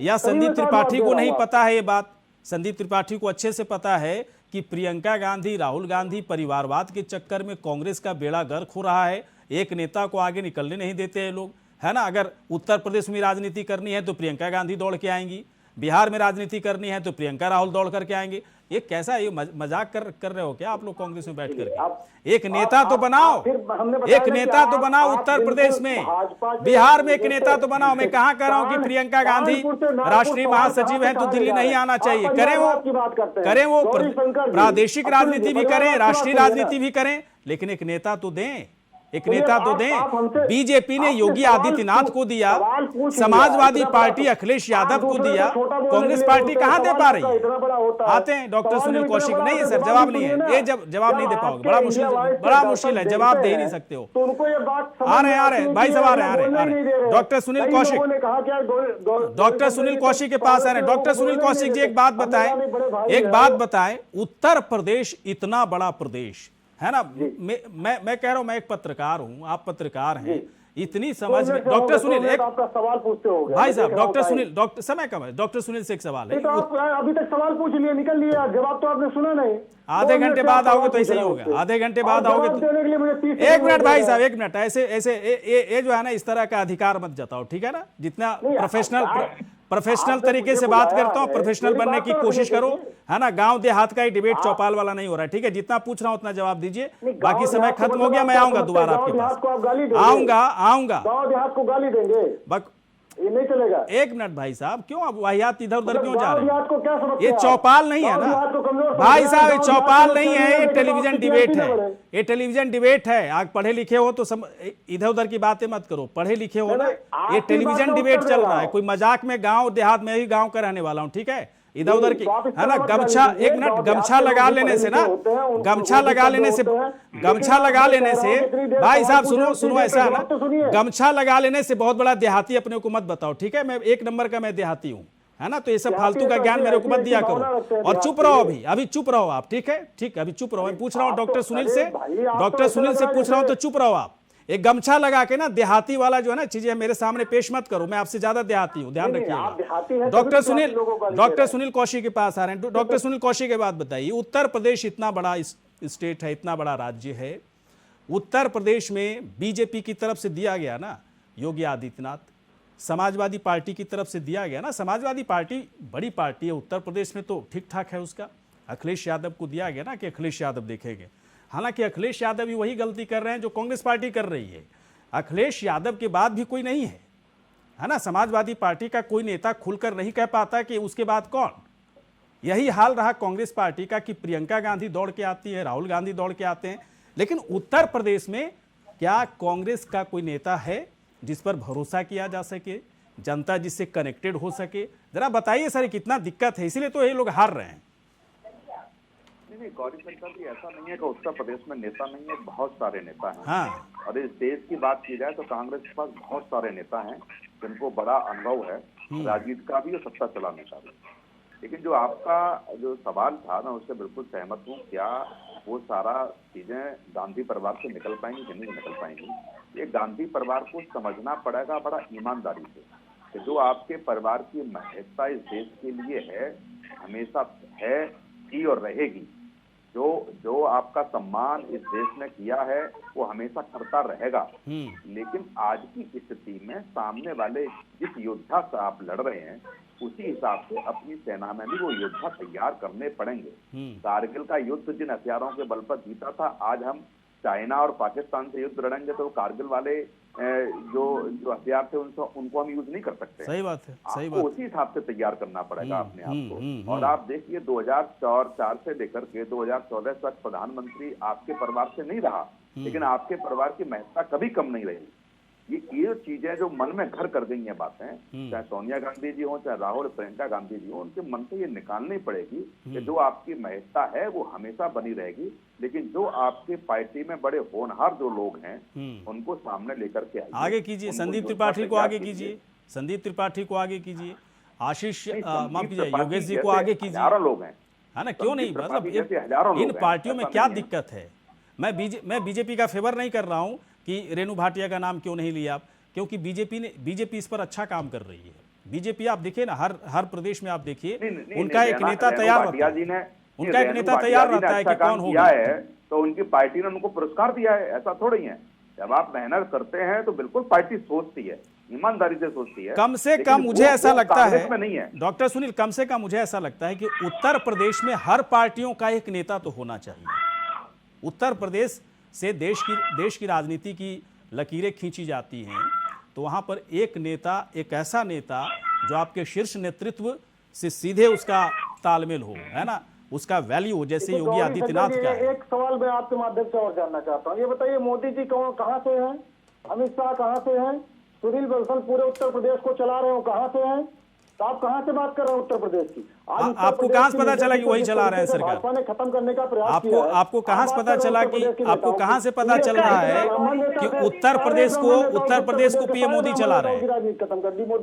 या संदीप त्रिपाठी को नहीं पता है ये बात। संदीप त्रिपाठी को अच्छे से पता है कि प्रियंका गांधी, राहुल गांधी परिवारवाद के चक्कर में कांग्रेस का बेड़ा गर्क हो रहा है। एक नेता को आगे निकलने नहीं देते हैं लोग, है ना। अगर उत्तर प्रदेश में राजनीति करनी है तो प्रियंका गांधी दौड़ के आएंगी, बिहार में राजनीति करनी है तो प्रियंका राहुल दौड़ करके आएंगे। ये कैसा, ये मजाक कर रहे हो क्या आप लोग कांग्रेस में बैठ करके? एक नेता तो बनाओ, एक नेता तो बनाओ उत्तर प्रदेश में, बिहार में एक नेता तो बनाओ। मैं कहाँ कह रहा हूँ कि प्रियंका गांधी राष्ट्रीय महासचिव है तो दिल्ली नहीं आना चाहिए। करें वो प्रादेशिक राजनीति भी करें, राष्ट्रीय राजनीति भी करें, लेकिन एक नेता तो दें, एक नेता तो दें। बीजेपी ने योगी आदित्यनाथ को दिया, समाजवादी पार्टी अखिलेश यादव को दिया, कांग्रेस पार्टी कहां दे पा रही है? आते हैं डॉक्टर सुनील कौशिक। नहीं है सर, जवाब नहीं है, ये जवाब नहीं दे पाओगे, बड़ा मुश्किल है, जवाब दे ही नहीं सकते हो। आ रहे भाई साहब, आ रहे डॉक्टर सुनील कौशिक, डॉक्टर सुनील कौशिक के पास आ रहे हैं। डॉक्टर सुनील कौशिक जी, एक बात बताएं, उत्तर प्रदेश इतना बड़ा प्रदेश है ना। मैं कह रहा हूं, मैं एक पत्रकार हूं, आप पत्रकार हैं, इतनी समझ में। डॉक्टर सुनील, एक आपका सवाल पूछते हो भाई साहब, डॉक्टर सुनील, समय कम है, डॉक्टर सुनील से एक सवाल है। अभी तक सवाल पूछ लिए, निकल लिए, जवाब तो आपने सुना नहीं। आधे घंटे बाद आओगे तो ऐसे ही होगा, आधे घंटे बाद आओगे तो। एक मिनट भाई साहब, एक मिनट, ऐसे ये जो है ना, इस तरह का अधिकार मत जताओ, ठीक है ना। जितना प्रोफेशनल तरीके से बात करता हूँ, प्रोफेशनल बनने की कोशिश करो, है ना। गांव देहात का ही डिबेट चौपाल वाला नहीं हो रहा है, ठीक है। जितना पूछ रहा हूं उतना जवाब दीजिए, बाकी समय खत्म हो गया, मैं आऊंगा दोबारा आपके पास, आऊंगा गांव देहात को गाली देंगे, ये नहीं चलेगा। एक मिनट भाई साहब, क्यों अब वाहियात इधर उधर क्यों जा रहे हैं? ये चौपाल नहीं है ना भाई साहब, ये चौपाल नहीं है, ये टेलीविजन डिबेट है, ये टेलीविजन डिबेट है। आप पढ़े लिखे हो तो इधर उधर की बातें मत करो, पढ़े लिखे हो ना। ये टेलीविजन डिबेट चल रहा है, कोई मजाक में। गाँव देहात में ही गाँव का रहने वाला हूँ, ठीक है। इधर उधर की, है ना। गमछा, एक मिनट, गमछा लगा लेने से ना, गमछा लगा लेने से भाई साहब, सुनो ऐसा है ना, गमछा लगा लेने से बहुत बड़ा देहाती अपने को मत बताओ, ठीक है। मैं एक नंबर का मैं देहाती हूँ, है ना। तो ये सब फालतू का ज्ञान मेरे को मत दिया करो, और चुप रहो, अभी चुप रहो आप, ठीक है, ठीक, अभी चुप रहो। मैं पूछ रहा हूँ डॉक्टर सुनील से पूछ रहा हूँ, तो चुप रहो आप। एक गमछा लगा के ना, देहाती वाला जो है ना चीजें मेरे सामने पेश मत करो, मैं आपसे ज्यादा देहाती हूँ, ध्यान रखिएगा। डॉक्टर सुनील कौशिक के पास आ रहे हैं। डॉक्टर सुनील कौशिक के बात बताइए, उत्तर प्रदेश इतना बड़ा स्टेट है, इतना बड़ा राज्य है, उत्तर प्रदेश में बीजेपी की तरफ से दिया गया ना, योगी आदित्यनाथ, समाजवादी पार्टी की तरफ से दिया गया ना। समाजवादी पार्टी बड़ी पार्टी है उत्तर प्रदेश में, तो ठीक ठाक है उसका। अखिलेश यादव को दिया गया ना कि अखिलेश यादव देखेंगे। हालांकि अखिलेश यादव भी वही गलती कर रहे हैं जो कांग्रेस पार्टी कर रही है। अखिलेश यादव के बाद भी कोई नहीं है ना। समाजवादी पार्टी का कोई नेता खुलकर नहीं कह पाता कि उसके बाद कौन। यही हाल रहा कांग्रेस पार्टी का कि प्रियंका गांधी दौड़ के आती है, राहुल गांधी दौड़ के आते हैं, लेकिन उत्तर प्रदेश में क्या कांग्रेस का कोई नेता है जिस पर भरोसा किया जा सके, जनता जिससे कनेक्टेड हो सके? जरा बताइए सर, कितना दिक्कत है, इसीलिए तो ये लोग हार रहे हैं। नहीं, गौरी शंकर जी, ऐसा नहीं है कि उत्तर प्रदेश में नेता नहीं है, बहुत सारे नेता हैं। हाँ। और इस देश की बात की जाए तो कांग्रेस के पास बहुत सारे नेता हैं जिनको बड़ा अनुभव है, राजनीति का भी और सत्ता चलाने का भी। लेकिन जो आपका जो सवाल था, मैं उससे बिल्कुल सहमत हूँ। क्या वो सारा चीजें गांधी परिवार से निकल पाएंगी कि नहीं निकल पाएंगी? ये गांधी परिवार को समझना पड़ेगा बड़ा ईमानदारी से कि जो आपके परिवार की महत्ता इस देश के लिए है हमेशा है, थी और रहेगी। जो आपका सम्मान इस देश में किया है वो हमेशा करता रहेगा। लेकिन आज की स्थिति में सामने वाले जिस योद्धा से आप लड़ रहे हैं उसी हिसाब से अपनी सेना में भी वो योद्धा तैयार करने पड़ेंगे। कारगिल का युद्ध जिन हथियारों के बल पर जीता था, आज हम चाइना और पाकिस्तान से युद्ध लड़ेंगे तो कारगिल वाले जो हथियार थे उनको हम यूज नहीं कर सकते। सही बात है, सही आपको बात। उसी हिसाब से तैयार करना पड़ेगा अपने आप को। और आप देखिए 2004 से लेकर के 2014 तक प्रधानमंत्री आपके परिवार से नहीं रहा, लेकिन आपके परिवार की महत्ता कभी कम नहीं रही। ये चीजें जो मन में घर कर गई हैं बातें, चाहे सोनिया गांधी जी हो, चाहे राहुल प्रियंका गांधी जी हो, उनके मन से ये निकालनी पड़ेगी कि जो आपकी महत्ता है वो हमेशा बनी रहेगी, लेकिन जो आपके पार्टी में बड़े होनहार जो लोग हैं उनको सामने लेकर के आइए। आगे कीजिए, संदीप त्रिपाठी को आगे कीजिए, संदीप त्रिपाठी को आगे कीजिए, आशीष माफ कीजिए, योगेश जी को आगे कीजिए। हजारों लोग हैं, है ना, क्यों नहीं, मतलब हजारों इन लोग हैं, पार्टियों में ऐसा क्या नहीं है। दिक्कत है। मैं बीजेपी का फेवर नहीं कर रहा हूं कि रेणु भाटिया का नाम क्यों नहीं लिया आप, क्योंकि बीजेपी इस पर अच्छा काम कर रही है। बीजेपी आप देखिए ना, हर प्रदेश में आप देखिए उनका एक नेता तैयार रहता है, उनका एक नेता तैयार रहता है कि कौन होगा। तो उनकी पार्टी ने उनको पुरस्कार दिया है, ऐसा थोड़ी है। जब आप मेहनत करते हैं तो बिल्कुल पार्टी सोचती है, ईमानदारी से सोचती है। कम से कम मुझे ऐसा लगता नहीं है डॉक्टर सुनील, कम से कम मुझे ऐसा लगता है कि उत्तर प्रदेश में हर पार्टियों का एक नेता तो होना चाहिए। उत्तर प्रदेश से देश की राजनीति की लकीरें खींची जाती हैं, तो वहां पर एक नेता, एक ऐसा नेता जो आपके शीर्ष नेतृत्व से सीधे उसका तालमेल हो, है ना, उसका वैल्यू हो, जैसे योगी आदित्यनाथ का है। एक सवाल मैं आपके माध्यम से और जानना चाहता हूँ। ये बताइए, मोदी जी कहाँ से हैं, अमित शाह कहाँ से हैं, सुनील बंसल पूरे उत्तर प्रदेश को चला रहे हो, कहाँ से हैं? तो आप कहाँ से बात कर रहे हैं उत्तर प्रदेश की? आपको कहाँ से पता चला कि वही चला रहे हैं सरकार? भाजपा ने खत्म करने का प्रयास किया है। आपको कहाँ से पता चला कि आपको कहाँ से पता चल रहा है कि उत्तर प्रदेश को पीएम मोदी चला रहे हैं?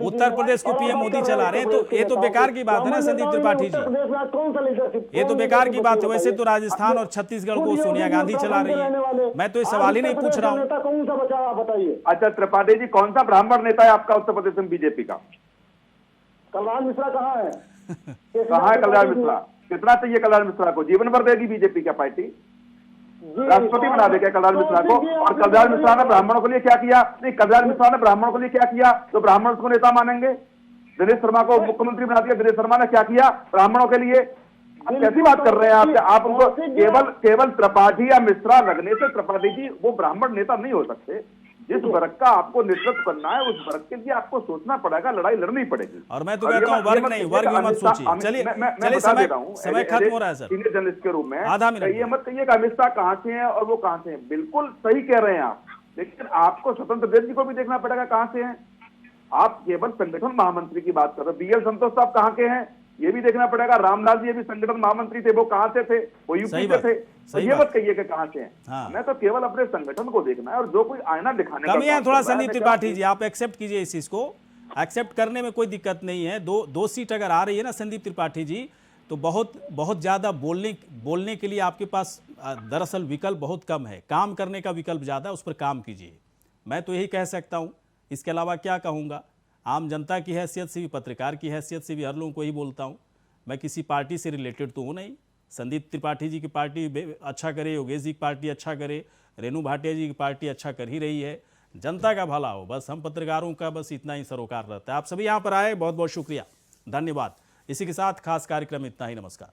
उत्तर प्रदेश को पीएम मोदी चला रहे हैं, तो ये तो बेकार की बात है ना संदीप त्रिपाठी जी, ये तो बेकार की बात है। वैसे तो राजस्थान और छत्तीसगढ़ को सोनिया गांधी चला रही है, मैं तो ये सवाल ही नहीं पूछ रहा हूँ। कौन सा बचा आप बताइए। अच्छा त्रिपाठी जी, कौन सा ब्राह्मण नेता है आपका उत्तर प्रदेश में बीजेपी का? कल्याण मिश्रा कहाँ है? कहाँ है कल्याण मिश्रा? कितना चाहिए कल्याण मिश्रा को? जीवन भर देगी बीजेपी क्या पार्टी? राष्ट्रपति बना देगा कल्याण मिश्रा को? और कल्याण मिश्रा ने ब्राह्मणों के लिए क्या किया? नहीं, कल्याण मिश्रा ने ब्राह्मणों के लिए क्या किया तो ब्राह्मण उसको नेता मानेंगे? दिनेश शर्मा को मुख्यमंत्री बना दिया, दिनेश शर्मा ने क्या किया ब्राह्मणों के लिए? आप कैसी बात कर रहे हैं? आप उनको केवल त्रिपाठी या मिश्रा लगने से त्रिपाठी जी वो ब्राह्मण नेता नहीं हो सकते। जिस वर्ग का आपको नेतृत्व करना है उस वर्ग के लिए आपको सोचना पड़ेगा, लड़ाई लड़नी पड़ेगी। और मैं तो कहता हूँ वर्ग नहीं, वर्ग मत सोचिए। चलिए समय खत्म हो रहा है सर। सीनियर जर्नलिस्ट के रूप में आधा मिनट, ये मत कहिए कि अमित शाह कहाँ से हैं और वो कहाँ से हैं। बिल्कुल सही कह रहे हैं आप, लेकिन आपको स्वतंत्र देव जी को भी देखना पड़ेगा कहाँ से हैं। आप केवल संगठन महामंत्री की बात कर रहे हो। BL संतोष साहब कहाँ के हैं ये भी देखना पड़ेगा। रामलाल जी ये भी संगठन महामंत्री थे, वो कहाँ से थे? वो यूपी से थे। तो ये मत कहिए कि कहाँ से हैं। हाँ। मैं तो केवल अपने संगठन को देखना है और जो कोई आईना दिखाने कमी है थोड़ा। संदीप त्रिपाठी जी आप एक्सेप्ट कीजिए इस चीज को, एक्सेप्ट करने में कोई दिक्कत नहीं है। दो सीट अगर आ रही है ना संदीप त्रिपाठी जी, तो बहुत ज्यादा बोलने के लिए आपके पास दरअसल विकल्प बहुत कम है, काम करने का विकल्प ज्यादा, उस पर काम कीजिए। मैं तो यही कह सकता हूँ, इसके अलावा क्या कहूँगा। आम जनता की हैसियत से भी, पत्रकार की हैसियत से भी हर लोगों को ही बोलता हूँ। मैं किसी पार्टी से रिलेटेड तो हूँ नहीं। संदीप त्रिपाठी जी की पार्टी अच्छा करे, योगेश जी की पार्टी अच्छा करे, रेणु भाटिया जी की पार्टी अच्छा कर ही रही है। जनता का भला हो, बस हम पत्रकारों का बस इतना ही सरोकार रहता है। आप सभी यहाँ पर आए, बहुत बहुत शुक्रिया, धन्यवाद। इसी के साथ खास कार्यक्रम इतना ही, नमस्कार।